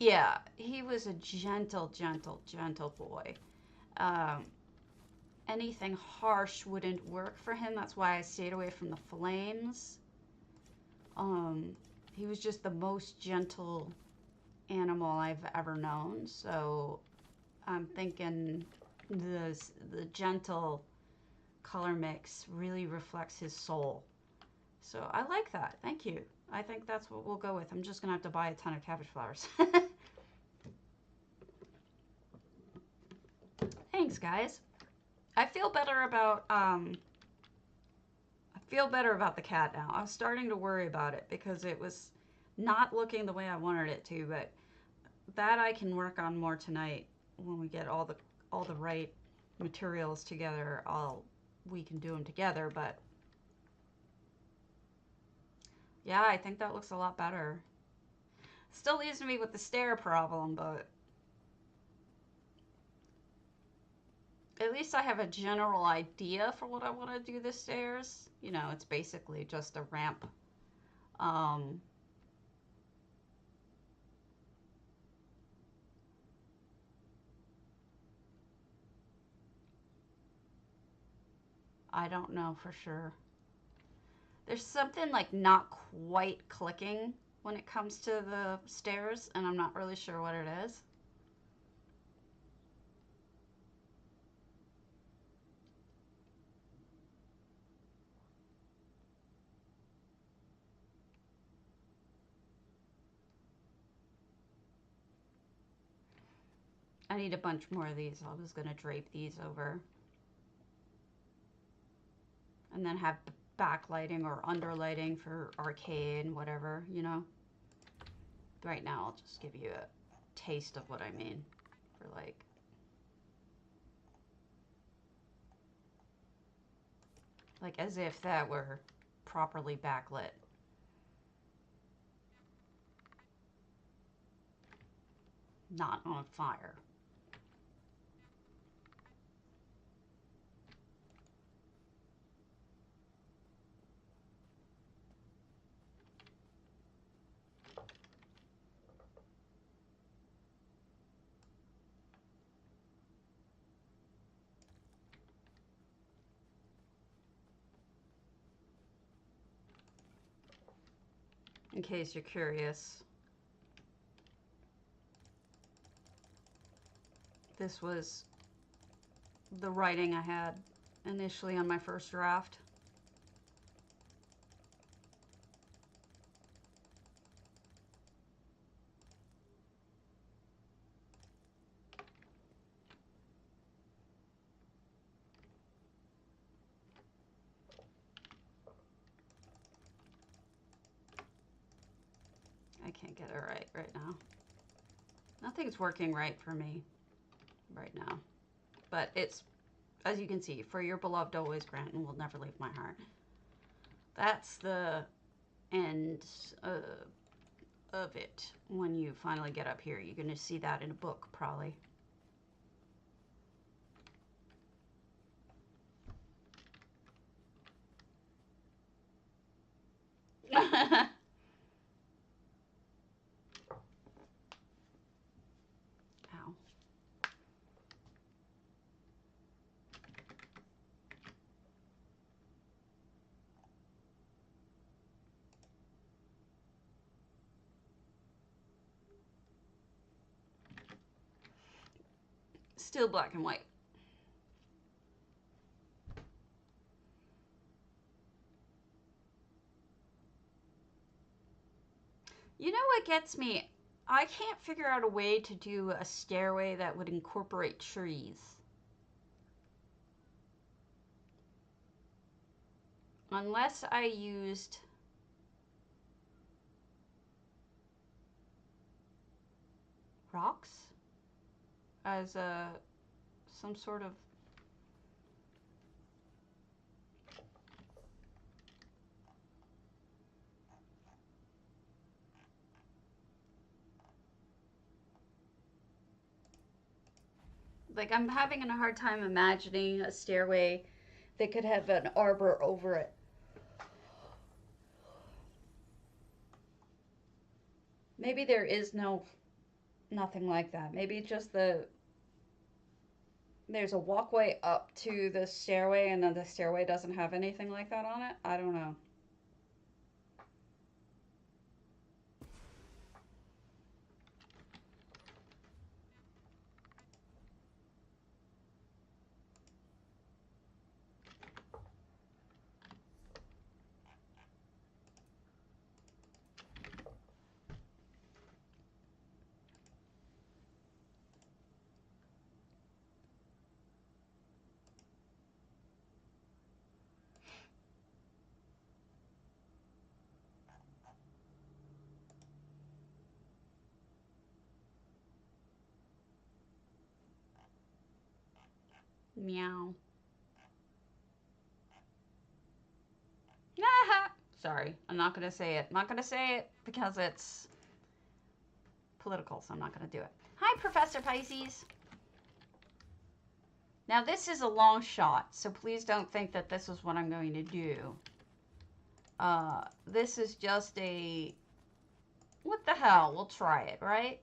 [SPEAKER 1] Yeah, he was a gentle, gentle, gentle boy. Anything harsh wouldn't work for him. That's why I stayed away from the flames. He was just the most gentle animal I've ever known. So I'm thinking the gentle color mix really reflects his soul. So I like that. Thank you. I think that's what we'll go with. I'm just gonna have to buy a ton of cabbage flowers. Thanks, guys. I feel better about the cat now. I was starting to worry about it because it was not looking the way I wanted it to, but that I can work on more tonight when we get all the right materials together. We can do them together, but yeah, I think that looks a lot better. Still leaves me with the stair problem, but at least I have a general idea for what I want to do the stairs. You know, it's basically just a ramp. I don't know for sure. There's something like not quite clicking when it comes to the stairs, and I'm not really sure what it is. I need a bunch more of these. I was going to drape these over. And then have backlighting or underlighting for arcade and whatever, you know. Right now, I'll just give you a taste of what I mean for like as if that were properly backlit. Not on fire. In case you're curious, this was the writing I had initially on my first draft. I can't get it right now. Nothing's working right for me right now. But it's, as you can see, for your beloved always, Grant, and will never leave my heart. That's the end of it. When you finally get up here, you're going to see that in a book, probably. Ow. Still black and white. You know what gets me? I can't figure out a way to do a stairway that would incorporate trees. Unless I used rocks as some sort of like, I'm having a hard time imagining a stairway that could have an arbor over it. Maybe there is nothing like that. Maybe just there's a walkway up to the stairway and then the stairway doesn't have anything like that on it. I don't know. Meow. Sorry, I'm not going to say it. I'm not going to say it because it's political, so I'm not going to do it. Hi, Professor Pisces. Now, this is a long shot, so please don't think that this is what I'm going to do. This is just a... What the hell? We'll try it, right?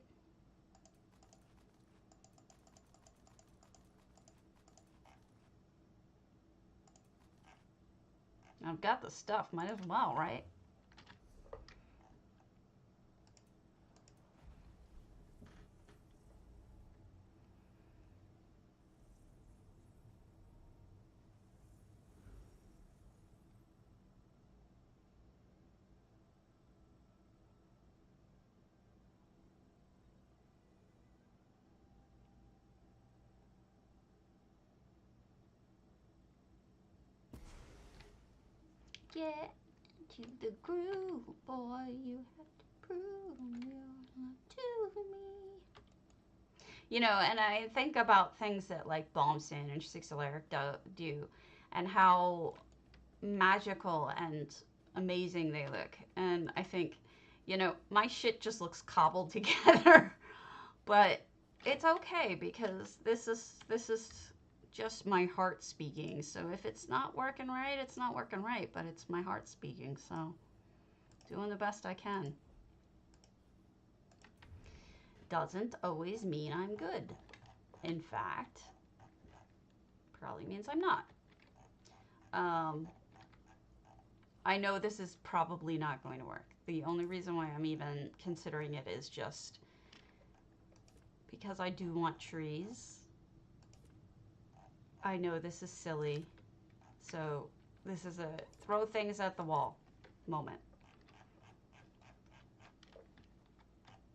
[SPEAKER 1] I've got the stuff. Might as well, right? Get to the groove, boy. You have to prove your love to me. You know, and I think about things that like Bombson and Six Alaric do, and how magical and amazing they look. And I think, you know, my shit just looks cobbled together, but it's okay because this is just my heart speaking. So if it's not working right, it's not working right, but it's my heart speaking. So doing the best I can. Doesn't always mean I'm good. In fact, probably means I'm not. I know this is probably not going to work. The only reason why I'm even considering it is just because I do want trees. I know this is silly. So this is a throw things at the wall moment.